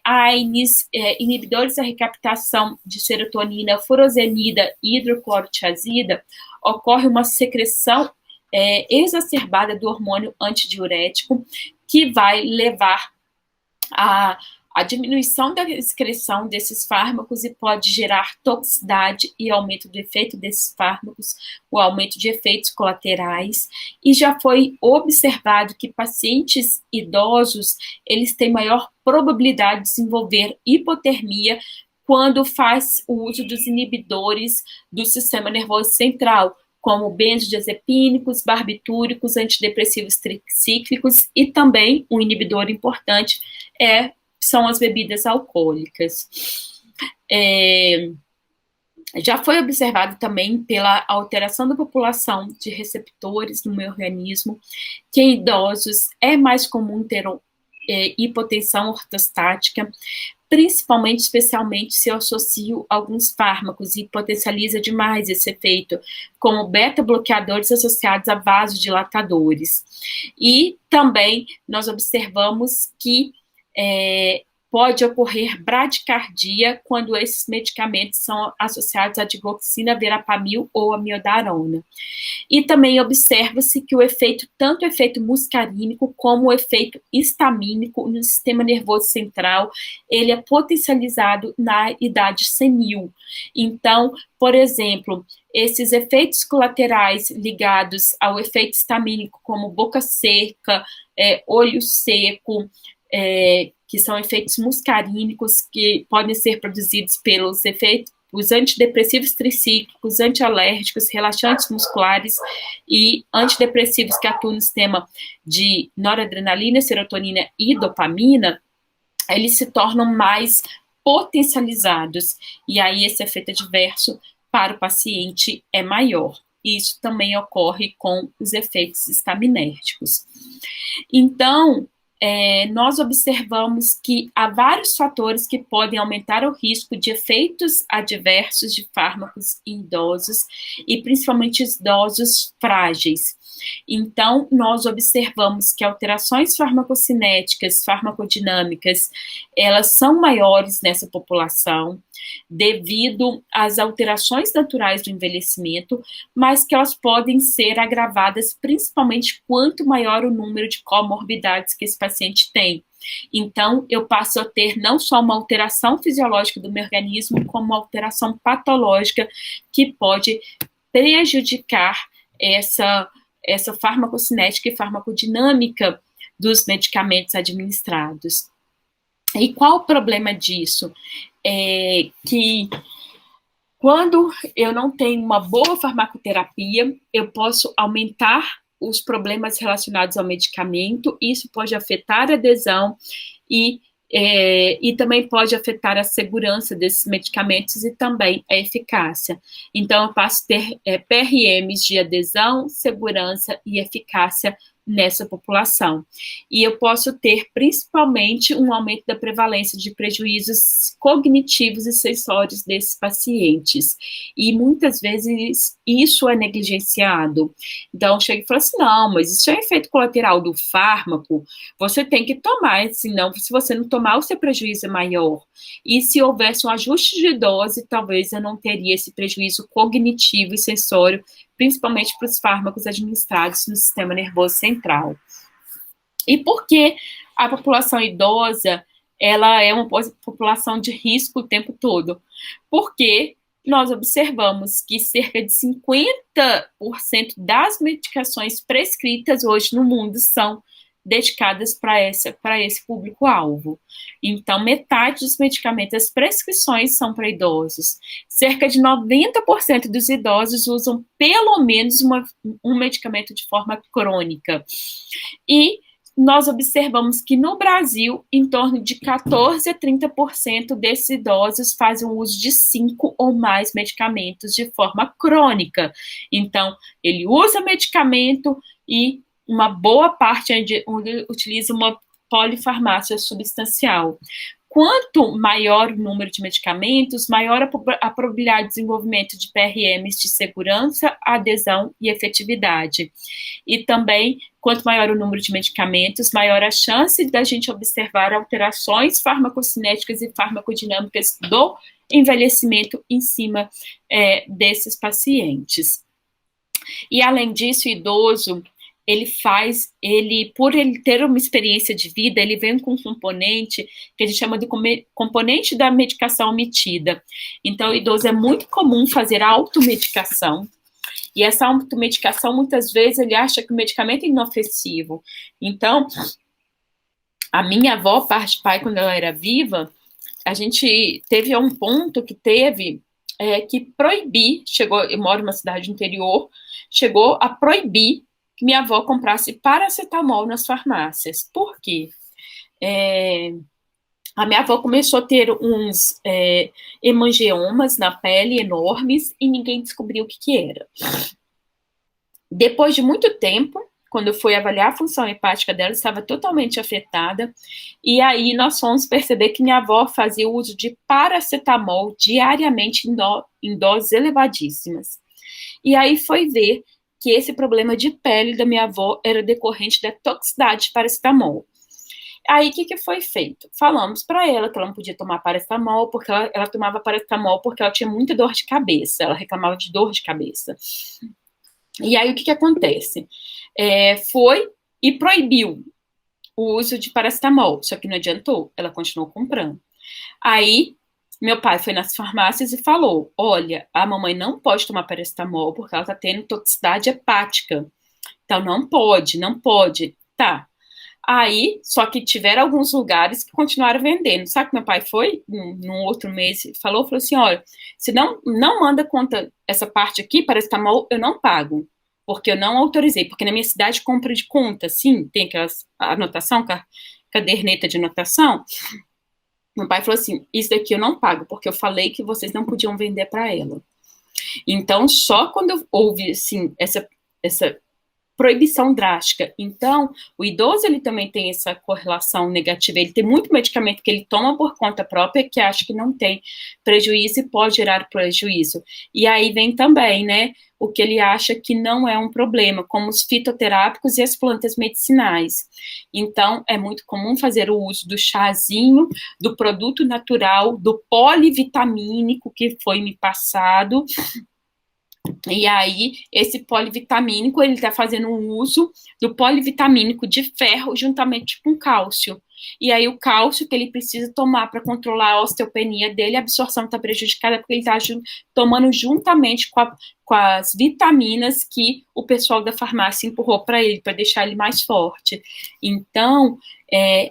AINES, inibidores da recaptação de serotonina, furosemida e hidroclorotiazida, ocorre uma secreção exacerbada do hormônio antidiurético, que vai levar a diminuição da excreção desses fármacos e pode gerar toxicidade e aumento do efeito desses fármacos, o aumento de efeitos colaterais. E já foi observado que pacientes idosos, eles têm maior probabilidade de desenvolver hipotermia quando faz o uso dos inibidores do sistema nervoso central, como benzodiazepínicos, barbitúricos, antidepressivos tricíclicos, e também um inibidor importante são as bebidas alcoólicas. Já foi observado também pela alteração da população de receptores no meu organismo, que em idosos é mais comum ter hipotensão ortostática, principalmente, especialmente, se eu associo alguns fármacos e potencializa demais esse efeito, como beta-bloqueadores associados a vasodilatadores. E também nós observamos que pode ocorrer bradicardia quando esses medicamentos são associados à digoxina, verapamil ou amiodarona. E também observa-se que tanto o efeito muscarínico como o efeito histamínico no sistema nervoso central, ele é potencializado na idade senil. Então, por exemplo, esses efeitos colaterais ligados ao efeito histamínico, como boca seca, olho seco, que são efeitos muscarínicos que podem ser produzidos pelos efeitos, os antidepressivos tricíclicos, antialérgicos, relaxantes musculares e antidepressivos que atuam no sistema de noradrenalina, serotonina e dopamina, eles se tornam mais potencializados. E aí esse efeito adverso para o paciente é maior. Isso também ocorre com os efeitos estaminérgicos. Então, nós observamos que há vários fatores que podem aumentar o risco de efeitos adversos de fármacos em idosos, e principalmente idosos frágeis. Então, nós observamos que alterações farmacocinéticas, farmacodinâmicas, elas são maiores nessa população, devido às alterações naturais do envelhecimento, mas que elas podem ser agravadas principalmente quanto maior o número de comorbidades que esse paciente tem. Então, eu passo a ter não só uma alteração fisiológica do meu organismo, como uma alteração patológica que pode prejudicar essa farmacocinética e farmacodinâmica dos medicamentos administrados. E qual o problema disso? Que quando eu não tenho uma boa farmacoterapia, eu posso aumentar os problemas relacionados ao medicamento, isso pode afetar a adesão e também pode afetar a segurança desses medicamentos e também a eficácia. Então, eu passo a ter PRMs de adesão, segurança e eficácia nessa população. E eu posso ter, principalmente, um aumento da prevalência de prejuízos cognitivos e sensórios desses pacientes. E, muitas vezes, isso é negligenciado. Então, chega e fala assim, não, mas isso é efeito colateral do fármaco, você tem que tomar, senão, se você não tomar, o seu prejuízo é maior. E se houvesse um ajuste de dose, talvez eu não teria esse prejuízo cognitivo e sensório, principalmente para os fármacos administrados no sistema nervoso central. E por que a população idosa, ela é uma população de risco o tempo todo? Porque nós observamos que cerca de 50% das medicações prescritas hoje no mundo são dedicadas para esse público-alvo. Então, metade dos medicamentos, as prescrições são para idosos. Cerca de 90% dos idosos usam pelo menos um medicamento de forma crônica. E nós observamos que no Brasil, em torno de 14% a 30% desses idosos fazem o uso de 5 ou mais medicamentos de forma crônica. Então, ele usa medicamento e uma boa parte utiliza uma polifarmácia substancial. Quanto maior o número de medicamentos, maior a probabilidade de desenvolvimento de PRMs de segurança, adesão e efetividade. E também, quanto maior o número de medicamentos, maior a chance da gente observar alterações farmacocinéticas e farmacodinâmicas do envelhecimento em cima desses pacientes. E, além disso, o idoso, por ele ter uma experiência de vida, ele vem com um componente que a gente chama de componente da medicação omitida. Então, o idoso é muito comum fazer automedicação, e essa automedicação, muitas vezes, ele acha que o medicamento é inofensivo. Então, a minha avó, parte de pai, quando ela era viva, a gente teve um ponto que proibir, eu moro numa cidade interior, chegou a proibir que minha avó comprasse paracetamol nas farmácias. Por quê? A minha avó começou a ter uns hemangiomas na pele enormes e ninguém descobriu o que era. Depois de muito tempo, quando foi avaliar a função hepática dela, estava totalmente afetada, e aí nós fomos perceber que minha avó fazia uso de paracetamol diariamente em doses elevadíssimas. E aí foi ver que esse problema de pele da minha avó era decorrente da toxicidade de paracetamol. Aí, o que foi feito? Falamos para ela que ela não podia tomar paracetamol, porque ela tomava paracetamol porque ela tinha muita dor de cabeça, ela reclamava de dor de cabeça. E aí, o que acontece? Foi e proibiu o uso de paracetamol, só que não adiantou, ela continuou comprando. Aí, meu pai foi nas farmácias e falou, olha, a mamãe não pode tomar paracetamol porque ela está tendo toxicidade hepática. Então, não pode. Tá. Aí, só que tiveram alguns lugares que continuaram vendendo. Sabe que meu pai foi, num outro mês, falou assim, olha, se não manda conta essa parte aqui, paracetamol, eu não pago, porque eu não autorizei, porque na minha cidade compra de conta, sim, tem aquelas anotação, caderneta de anotação. Meu pai falou assim, isso daqui eu não pago, porque eu falei que vocês não podiam vender para ela. Então, só quando houve, assim, essa proibição drástica. Então, o idoso, ele também tem essa correlação negativa. Ele tem muito medicamento que ele toma por conta própria, que acha que não tem prejuízo e pode gerar prejuízo. E aí vem também, né, o que ele acha que não é um problema, como os fitoterápicos e as plantas medicinais. Então, é muito comum fazer o uso do chazinho, do produto natural, do polivitamínico que foi me passado. E aí, esse polivitamínico, ele está fazendo um uso do polivitamínico de ferro juntamente com cálcio. E aí, o cálcio que ele precisa tomar para controlar a osteopenia dele, a absorção está prejudicada porque ele está tomando juntamente com as vitaminas que o pessoal da farmácia empurrou para ele, para deixar ele mais forte. Então,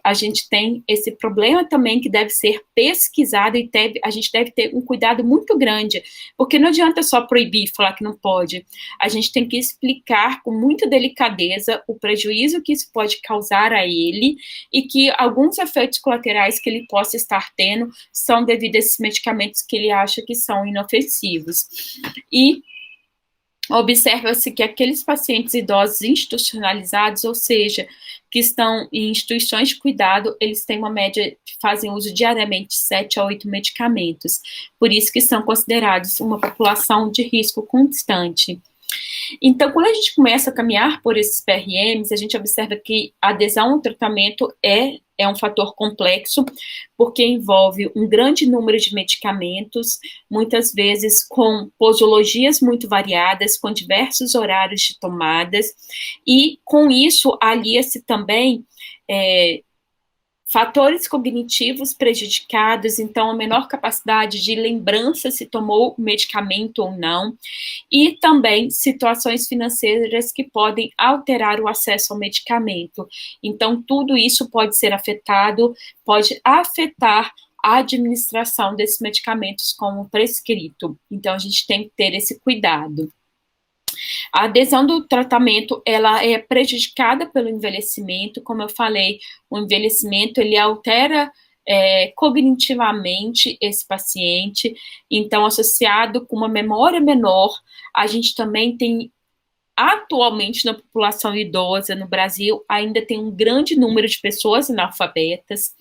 a gente tem esse problema também que deve ser pesquisado e a gente deve ter um cuidado muito grande, porque não adianta só proibir, falar que não pode. A gente tem que explicar com muita delicadeza o prejuízo que isso pode causar a ele e que alguns efeitos colaterais que ele possa estar tendo são devido a esses medicamentos que ele acha que são inofensivos. E observa-se que aqueles pacientes idosos institucionalizados, ou seja, que estão em instituições de cuidado, eles têm uma média, fazem uso diariamente de 7 a 8 medicamentos. Por isso que são considerados uma população de risco constante. Então, quando a gente começa a caminhar por esses PRMs, a gente observa que a adesão ao tratamento é um fator complexo, porque envolve um grande número de medicamentos, muitas vezes com posologias muito variadas, com diversos horários de tomadas, e com isso alia-se também fatores cognitivos prejudicados, então a menor capacidade de lembrança se tomou o medicamento ou não, e também situações financeiras que podem alterar o acesso ao medicamento. Então, tudo isso pode ser afetado, pode afetar a administração desses medicamentos como prescrito. Então, a gente tem que ter esse cuidado. A adesão do tratamento, ela é prejudicada pelo envelhecimento, como eu falei, o envelhecimento, ele altera cognitivamente esse paciente, então, associado com uma memória menor, a gente também tem, atualmente, na população idosa no Brasil, ainda tem um grande número de pessoas analfabetas.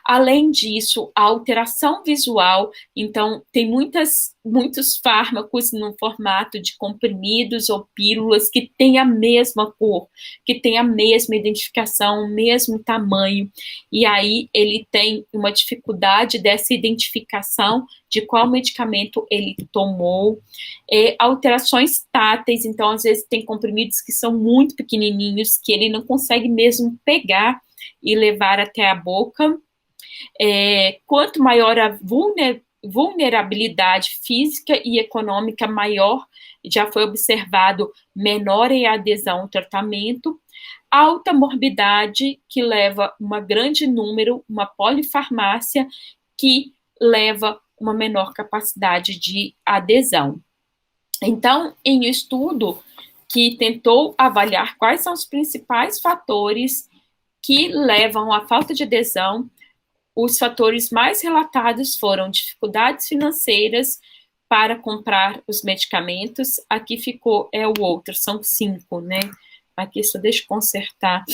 Além disso, a alteração visual, então, tem muitos fármacos no formato de comprimidos ou pílulas que têm a mesma cor, que têm a mesma identificação, o mesmo tamanho, e aí ele tem uma dificuldade dessa identificação de qual medicamento ele tomou, alterações táteis, então, às vezes, tem comprimidos que são muito pequenininhos, que ele não consegue mesmo pegar e levar até a boca. Quanto maior a vulnerabilidade física e econômica, maior, já foi observado menor em adesão ao tratamento, alta morbidade, que leva uma grande número, uma polifarmácia, que leva uma menor capacidade de adesão. Então, em estudo que tentou avaliar quais são os principais fatores que levam à falta de adesão, os fatores mais relatados foram dificuldades financeiras para comprar os medicamentos. Aqui ficou, o outro, são 5, né? Aqui só deixa eu consertar.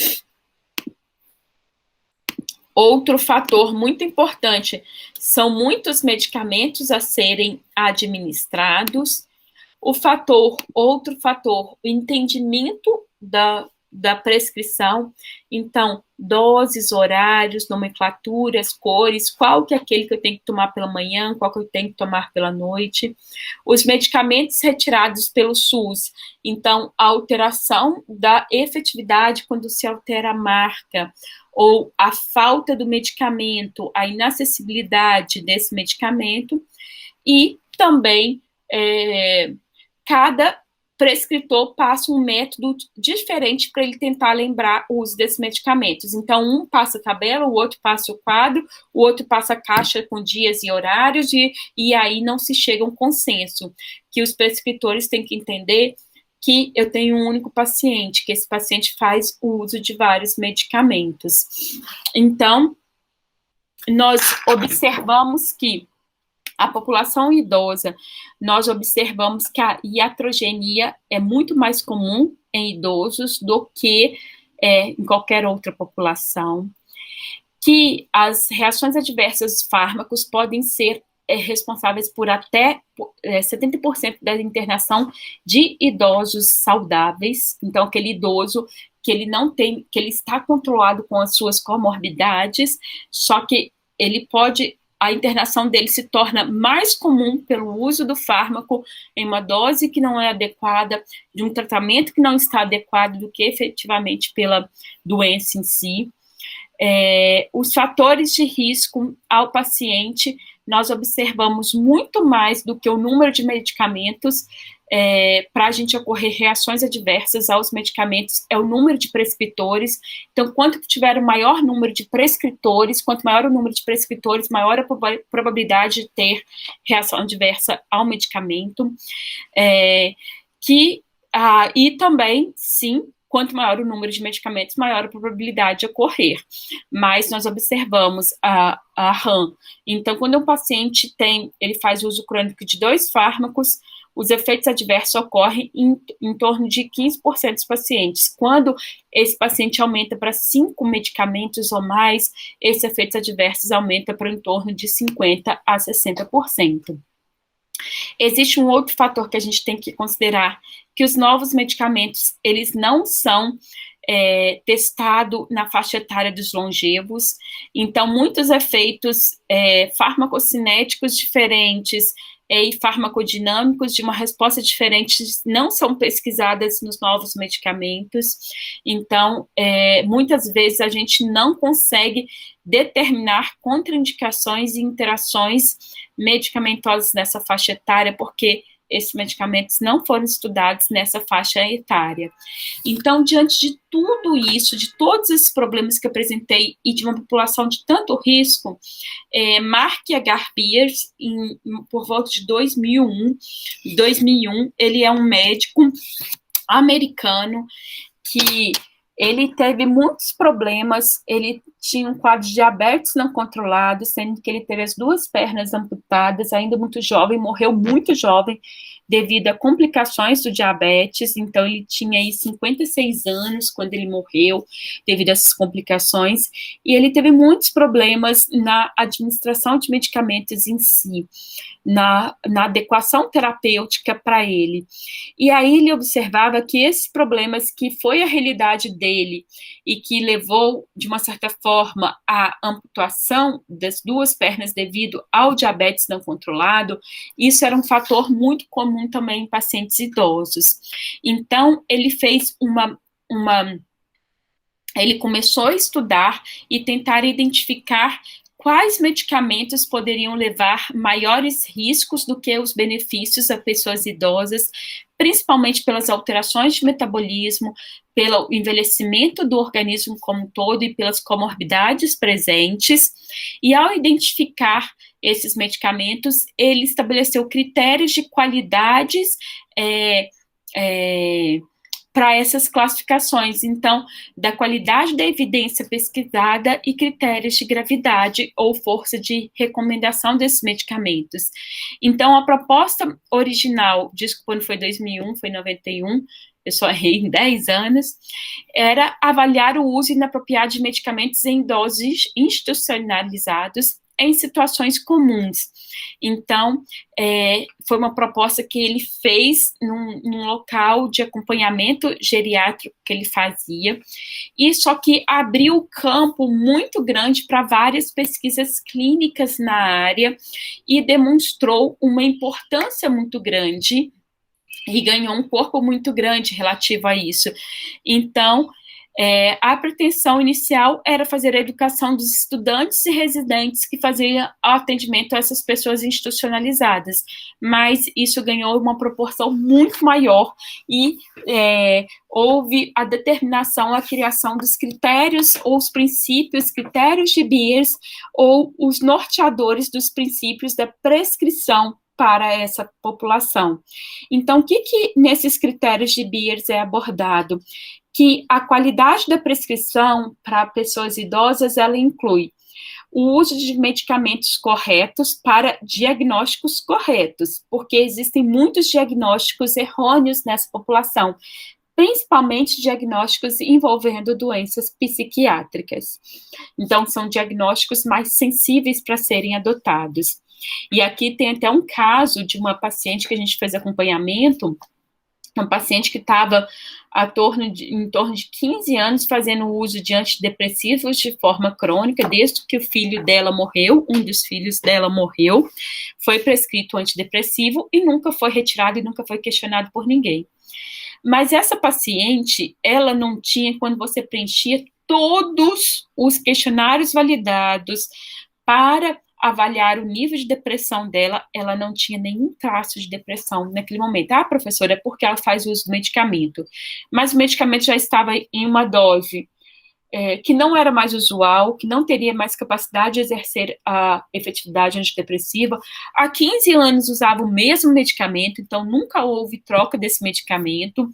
Outro fator muito importante, são muitos medicamentos a serem administrados. Outro fator, o entendimento da prescrição. Então, doses, horários, nomenclaturas, cores, qual que é aquele que eu tenho que tomar pela manhã, qual que eu tenho que tomar pela noite. Os medicamentos retirados pelo SUS, então, a alteração da efetividade quando se altera a marca, ou a falta do medicamento, a inacessibilidade desse medicamento, e também cada prescritor passa um método diferente para ele tentar lembrar o uso desses medicamentos. Então, um passa a tabela, o outro passa o quadro, o outro passa a caixa com dias e horários, e aí não se chega a um consenso, que os prescritores têm que entender que eu tenho um único paciente, que esse paciente faz o uso de vários medicamentos. Então, nós observamos que a população idosa, nós observamos que a iatrogenia é muito mais comum em idosos do que em qualquer outra população, que as reações adversas dos fármacos podem ser responsáveis por até 70% da internação de idosos saudáveis. Então, aquele idoso que ele não tem, que ele está controlado com as suas comorbidades, só que a internação dele se torna mais comum pelo uso do fármaco em uma dose que não é adequada, de um tratamento que não está adequado, do que efetivamente pela doença em si. Os fatores de risco ao paciente, nós observamos muito mais do que o número de medicamentos. Para a gente ocorrer reações adversas aos medicamentos, é o número de prescritores. Então, quanto tiver o maior número de prescritores, quanto maior o número de prescritores, maior a probabilidade de ter reação adversa ao medicamento. E também, sim, quanto maior o número de medicamentos, maior a probabilidade de ocorrer. Mas nós observamos a RAM. Então, quando um paciente ele faz uso crônico de 2 fármacos, os efeitos adversos ocorrem em torno de 15% dos pacientes. Quando esse paciente aumenta para 5 medicamentos ou mais, esses efeitos adversos aumentam para em torno de 50% a 60%. Existe um outro fator que a gente tem que considerar, que os novos medicamentos, eles não são testados na faixa etária dos longevos. Então, muitos efeitos farmacocinéticos diferentes e farmacodinâmicos de uma resposta diferente não são pesquisadas nos novos medicamentos. Então, muitas vezes a gente não consegue determinar contraindicações e interações medicamentosas nessa faixa etária, porque esses medicamentos não foram estudados nessa faixa etária. Então, diante de tudo isso, de todos esses problemas que eu apresentei e de uma população de tanto risco, Mark H. Pierce, por volta de 2001, ele é um médico americano que ele teve muitos problemas, ele tinha um quadro de diabetes não controlado, sendo que ele teve as 2 pernas amputadas, ainda muito jovem, morreu muito jovem, devido a complicações do diabetes. Então, ele tinha aí 56 anos quando ele morreu, devido a essas complicações, e ele teve muitos problemas na administração de medicamentos em si, na adequação terapêutica para ele. E aí ele observava que esses problemas, que foi a realidade dele, e que levou, de uma certa forma, à amputação das 2 pernas devido ao diabetes não controlado, isso era um fator muito comum também em pacientes idosos. Então, ele fez ele começou a estudar e tentar identificar quais medicamentos poderiam levar maiores riscos do que os benefícios a pessoas idosas, principalmente pelas alterações de metabolismo, pelo envelhecimento do organismo como um todo e pelas comorbidades presentes. E ao identificar esses medicamentos, ele estabeleceu critérios de qualidades para essas classificações, então, da qualidade da evidência pesquisada e critérios de gravidade ou força de recomendação desses medicamentos. Então, a proposta original, diz que quando foi 2001, foi 91, eu só errei em 10 anos, era avaliar o uso inapropriado de medicamentos em doses institucionalizados em situações comuns. Então, foi uma proposta que ele fez num local de acompanhamento geriátrico que ele fazia, e só que abriu um campo muito grande para várias pesquisas clínicas na área e demonstrou uma importância muito grande e ganhou um corpo muito grande relativo a isso. Então, a pretensão inicial era fazer a educação dos estudantes e residentes que faziam atendimento a essas pessoas institucionalizadas, mas isso ganhou uma proporção muito maior e houve a determinação, a criação dos critérios ou os princípios, critérios de Beers ou os norteadores dos princípios da prescrição para essa população. Então, o que nesses critérios de Beers é abordado? Que a qualidade da prescrição para pessoas idosas, ela inclui o uso de medicamentos corretos para diagnósticos corretos, porque existem muitos diagnósticos errôneos nessa população, principalmente diagnósticos envolvendo doenças psiquiátricas. Então, são diagnósticos mais sensíveis para serem adotados. E aqui tem até um caso de uma paciente que a gente fez acompanhamento, uma paciente que estava em torno de 15 anos fazendo uso de antidepressivos de forma crônica, desde que o filho dela morreu, um dos filhos dela morreu, foi prescrito antidepressivo e nunca foi retirado e nunca foi questionado por ninguém. Mas essa paciente, ela não tinha, quando você preenchia todos os questionários validados para avaliar o nível de depressão dela, ela não tinha nenhum traço de depressão naquele momento. Ah, professora, é porque ela faz uso do medicamento. Mas o medicamento já estava em uma dose que não era mais usual, que não teria mais capacidade de exercer a efetividade antidepressiva. Há 15 anos usava o mesmo medicamento, então nunca houve troca desse medicamento,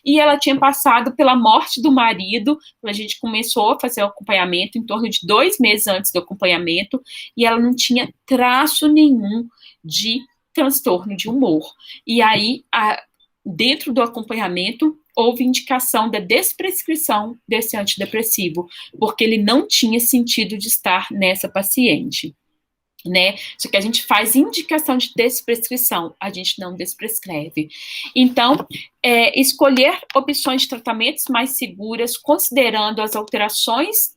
e ela tinha passado pela morte do marido, a gente começou a fazer o acompanhamento em torno de 2 meses antes do acompanhamento, e ela não tinha traço nenhum de transtorno de humor. E aí, dentro do acompanhamento, houve indicação da desprescrição desse antidepressivo, porque ele não tinha sentido de estar nessa paciente, né? Só que a gente faz indicação de desprescrição, a gente não desprescreve. Então, escolher opções de tratamentos mais seguras, considerando as alterações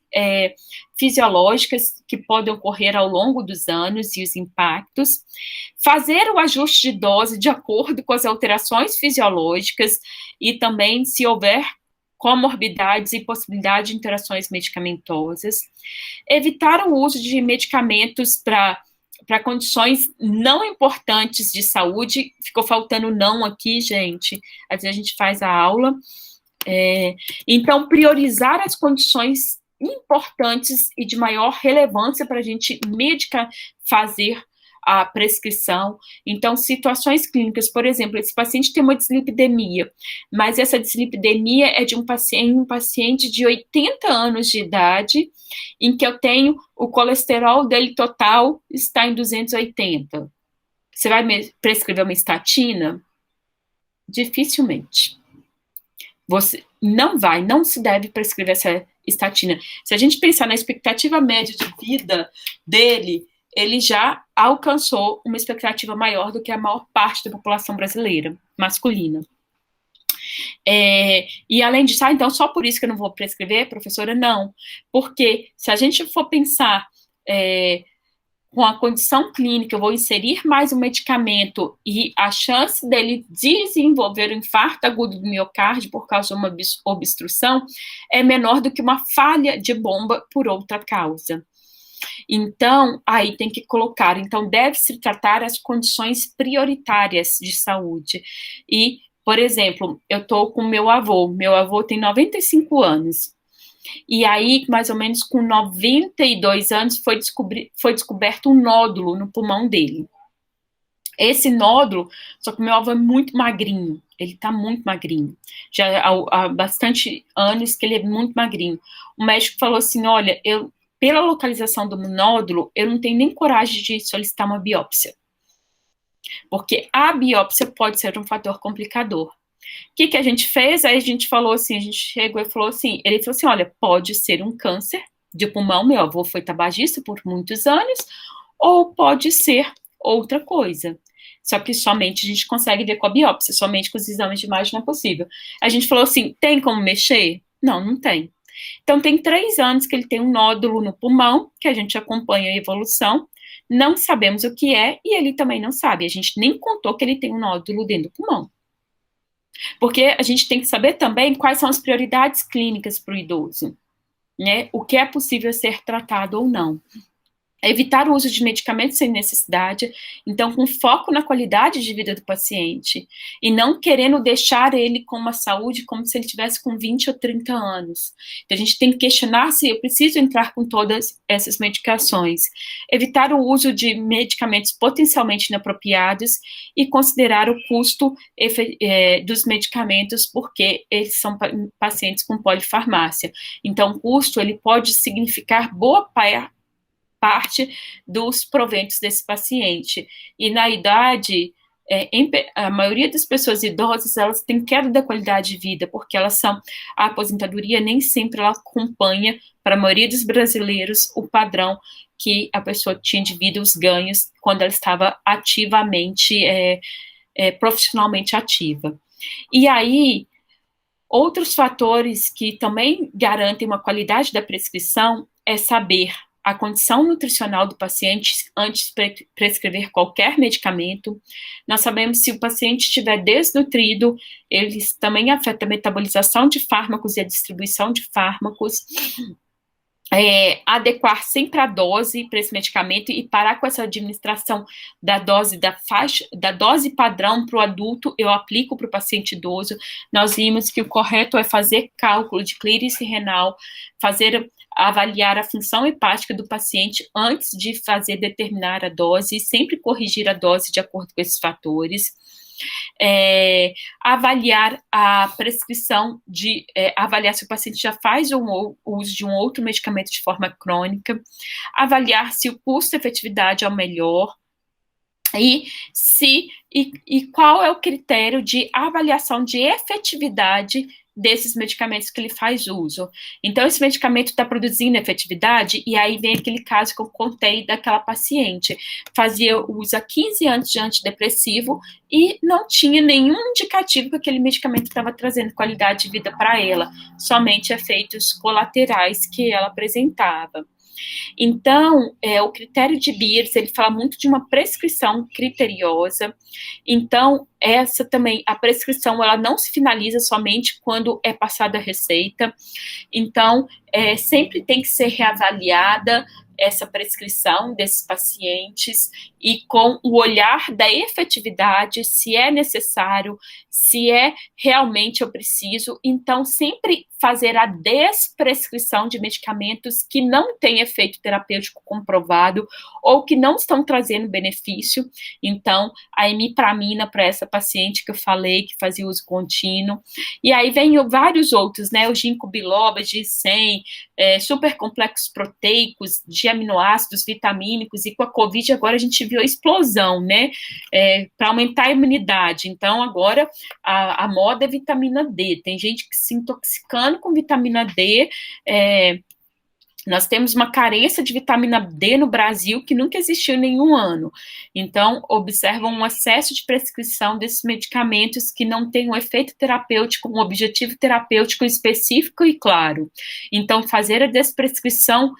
fisiológicas que podem ocorrer ao longo dos anos e os impactos, fazer o ajuste de dose de acordo com as alterações fisiológicas e também se houver comorbidades e possibilidade de interações medicamentosas, evitar o uso de medicamentos para condições não importantes de saúde. Ficou faltando não aqui, gente, às vezes a gente faz a aula. Então, priorizar as condições importantes e de maior relevância para a gente fazer a prescrição. Então, situações clínicas, por exemplo, esse paciente tem uma dislipidemia, mas essa dislipidemia é de um paciente de 80 anos de idade, em que eu tenho o colesterol dele total está em 280. Você vai prescrever uma estatina? Dificilmente. Você não se deve prescrever essa estatina. Se a gente pensar na expectativa média de vida dele, ele já alcançou uma expectativa maior do que a maior parte da população brasileira, masculina. E além disso, então só por isso que eu não vou prescrever, professora? Não, porque se a gente for pensar com a condição clínica, eu vou inserir mais um medicamento e a chance dele desenvolver um infarto agudo do miocárdio por causa de uma obstrução é menor do que uma falha de bomba por outra causa. Então, aí tem que colocar, então deve-se tratar as condições prioritárias de saúde. E, por exemplo, eu estou com meu avô tem 95 anos. E aí, mais ou menos com 92 anos, foi descoberto um nódulo no pulmão dele. Esse nódulo, só que meu avô é muito magrinho, ele tá muito magrinho. Já há bastante anos que ele é muito magrinho. O médico falou assim, olha, pela localização do nódulo, eu não tenho nem coragem de solicitar uma biópsia. Porque a biópsia pode ser um fator complicador. que a gente fez? Aí a gente falou assim, a gente chegou e falou assim, ele falou assim, olha, pode ser um câncer de pulmão, meu avô foi tabagista por muitos anos, ou pode ser outra coisa. Só que somente a gente consegue ver com a biópsia, somente com os exames de imagem não é possível. A gente falou assim, tem como mexer? Não, não tem. Então, tem 3 anos que ele tem um nódulo no pulmão, que a gente acompanha a evolução, não sabemos o que é, e ele também não sabe. A gente nem contou que ele tem um nódulo dentro do pulmão. Porque a gente tem que saber também quais são as prioridades clínicas para o idoso, né? O que é possível ser tratado ou não. Evitar o uso de medicamentos sem necessidade, então com foco na qualidade de vida do paciente, e não querendo deixar ele com uma saúde como se ele tivesse com 20 ou 30 anos. Então a gente tem que questionar se eu preciso entrar com todas essas medicações. Evitar o uso de medicamentos potencialmente inapropriados e considerar o custo dos medicamentos, porque eles são pacientes com polifarmácia. Então o custo ele pode significar boa parte dos proventos desse paciente. E na idade, a maioria das pessoas idosas, elas têm queda da qualidade de vida, porque a aposentadoria nem sempre ela acompanha, para a maioria dos brasileiros, o padrão que a pessoa tinha de vida, os ganhos, quando ela estava ativamente, profissionalmente ativa. E aí, outros fatores que também garantem uma qualidade da prescrição é saber a condição nutricional do paciente antes de prescrever qualquer medicamento. Nós sabemos se o paciente estiver desnutrido, ele também afeta a metabolização de fármacos e a distribuição de fármacos. Adequar sempre a dose para esse medicamento e parar com essa administração da dose padrão para o adulto, eu aplico para o paciente idoso. Nós vimos que o correto é fazer cálculo de clearance renal, avaliar a função hepática do paciente antes de determinar a dose e sempre corrigir a dose de acordo com esses fatores. Avaliar a prescrição avaliar se o paciente já faz o uso de um outro medicamento de forma crônica, avaliar se o custo-efetividade é o melhor, e qual é o critério de avaliação de efetividade desses medicamentos que ele faz uso. Então, esse medicamento está produzindo efetividade, e aí vem aquele caso que eu contei daquela paciente. Fazia uso há 15 anos de antidepressivo e não tinha nenhum indicativo que aquele medicamento estava trazendo qualidade de vida para ela, somente efeitos colaterais que ela apresentava. Então, o critério de Beers, ele fala muito de uma prescrição criteriosa. Então, essa também, a prescrição, ela não se finaliza somente quando é passada a receita. Então, sempre tem que ser reavaliada essa prescrição desses pacientes e com o olhar da efetividade, se é necessário, se realmente eu preciso. Então, sempre fazer a desprescrição de medicamentos que não têm efeito terapêutico comprovado ou que não estão trazendo benefício. Então, a imipramina para essa paciente que eu falei, que fazia uso contínuo. E aí vem vários outros, né? O ginkgo biloba, ginseng, supercomplexos proteicos, de aminoácidos, vitamínicos, e com a Covid agora a gente viu a explosão, né? Para aumentar a imunidade. Então, agora a moda é vitamina D. Tem gente que se intoxicando com vitamina D. Nós temos uma carência de vitamina D no Brasil que nunca existiu em nenhum ano. Então, observam um excesso de prescrição desses medicamentos que não têm um efeito terapêutico, um objetivo terapêutico específico e claro. Então, fazer a desprescrição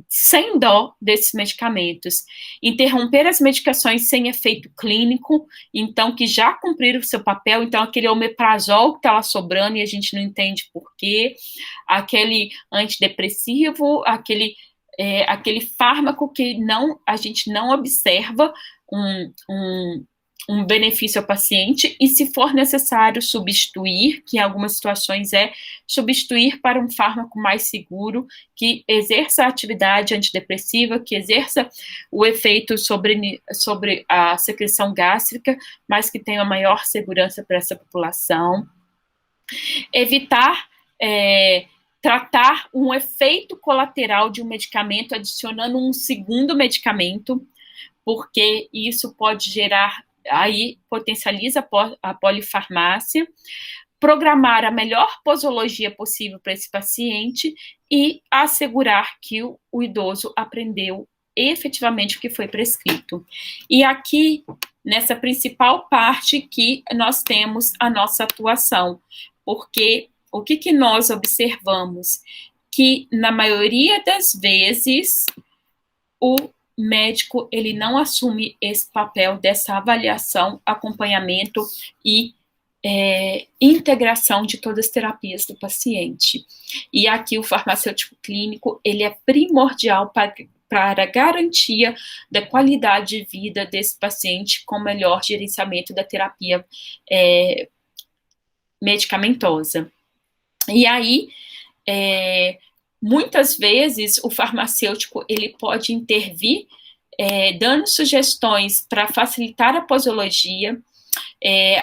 sem dó desses medicamentos. Interromper as medicações sem efeito clínico, então, que já cumpriram o seu papel. Então, aquele omeprazol que está lá sobrando e a gente não entende por quê, aquele antidepressivo, aquele fármaco que a gente não observa um benefício ao paciente, e se for necessário substituir, que em algumas situações substituir para um fármaco mais seguro, que exerça a atividade antidepressiva, que exerça o efeito sobre a secreção gástrica, mas que tenha maior segurança para essa população. Evitar tratar um efeito colateral de um medicamento adicionando um segundo medicamento, porque isso pode gerar aí potencializa a polifarmácia, programar a melhor posologia possível para esse paciente e assegurar que o idoso aprendeu efetivamente o que foi prescrito. E aqui, nessa principal parte que nós temos a nossa atuação, porque o que nós observamos? Que, na maioria das vezes, o médico ele não assume esse papel dessa avaliação, acompanhamento e integração de todas as terapias do paciente. E aqui o farmacêutico clínico, ele é primordial para a garantia da qualidade de vida desse paciente com melhor gerenciamento da terapia medicamentosa. E aí, muitas vezes, o farmacêutico ele pode intervir dando sugestões para facilitar a posologia,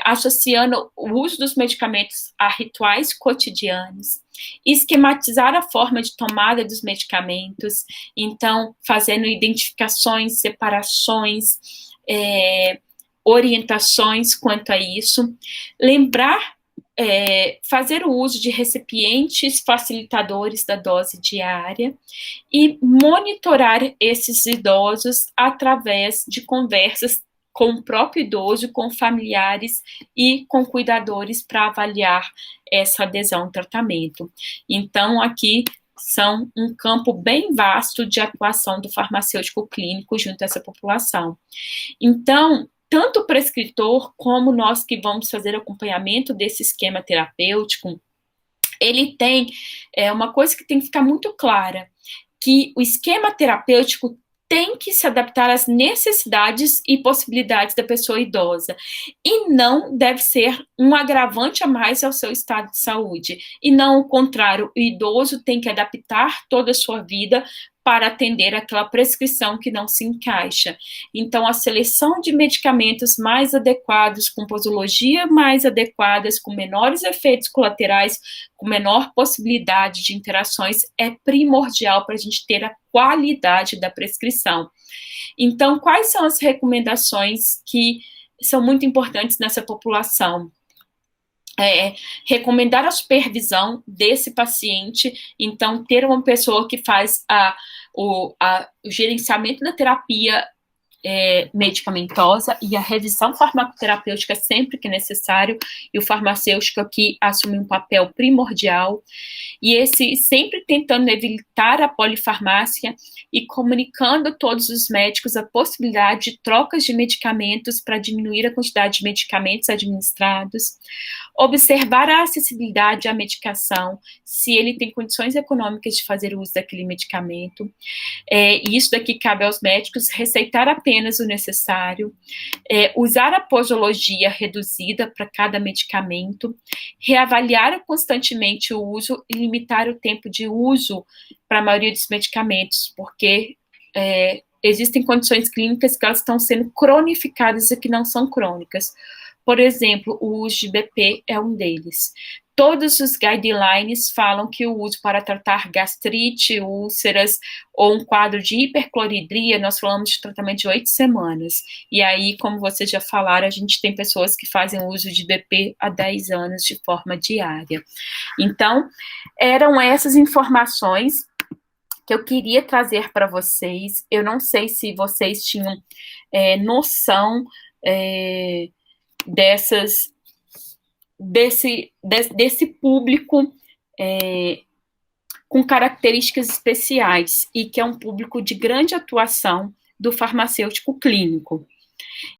associando o uso dos medicamentos a rituais cotidianos, esquematizar a forma de tomada dos medicamentos, então, fazendo identificações, separações, orientações quanto a isso, lembrar, fazer o uso de recipientes facilitadores da dose diária e monitorar esses idosos através de conversas com o próprio idoso, com familiares e com cuidadores para avaliar essa adesão ao tratamento. Então, aqui são um campo bem vasto de atuação do farmacêutico clínico junto a essa população. Então, tanto o prescritor como nós que vamos fazer acompanhamento desse esquema terapêutico, ele tem uma coisa que tem que ficar muito clara, que o esquema terapêutico tem que se adaptar às necessidades e possibilidades da pessoa idosa, e não deve ser um agravante a mais ao seu estado de saúde, e não o contrário, o idoso tem que adaptar toda a sua vida para atender aquela prescrição que não se encaixa. Então, a seleção de medicamentos mais adequados, com posologia mais adequadas, com menores efeitos colaterais, com menor possibilidade de interações, é primordial para a gente ter a qualidade da prescrição. Então, quais são as recomendações que são muito importantes nessa população? Recomendar a supervisão desse paciente, então ter uma pessoa que faz o gerenciamento da terapia medicamentosa e a revisão farmacoterapêutica sempre que necessário, e o farmacêutico aqui assume um papel primordial, e esse sempre tentando evitar a polifarmácia e comunicando a todos os médicos a possibilidade de trocas de medicamentos para diminuir a quantidade de medicamentos administrados, observar a acessibilidade à medicação, se ele tem condições econômicas de fazer uso daquele medicamento, e isso daqui cabe aos médicos, receitar apenas o necessário, usar a posologia reduzida para cada medicamento, reavaliar constantemente o uso e limitar o tempo de uso para a maioria dos medicamentos, porque existem condições clínicas que elas estão sendo cronificadas e que não são crônicas. Por exemplo, o uso de BP é um deles. Todos os guidelines falam que o uso para tratar gastrite, úlceras ou um quadro de hipercloridria, nós falamos de tratamento de 8 semanas. E aí, como vocês já falaram, a gente tem pessoas que fazem uso de BP há 10 anos de forma diária. Então, eram essas informações que eu queria trazer para vocês. Eu não sei se vocês tinham noção desse público com características especiais e que é um público de grande atuação do farmacêutico clínico.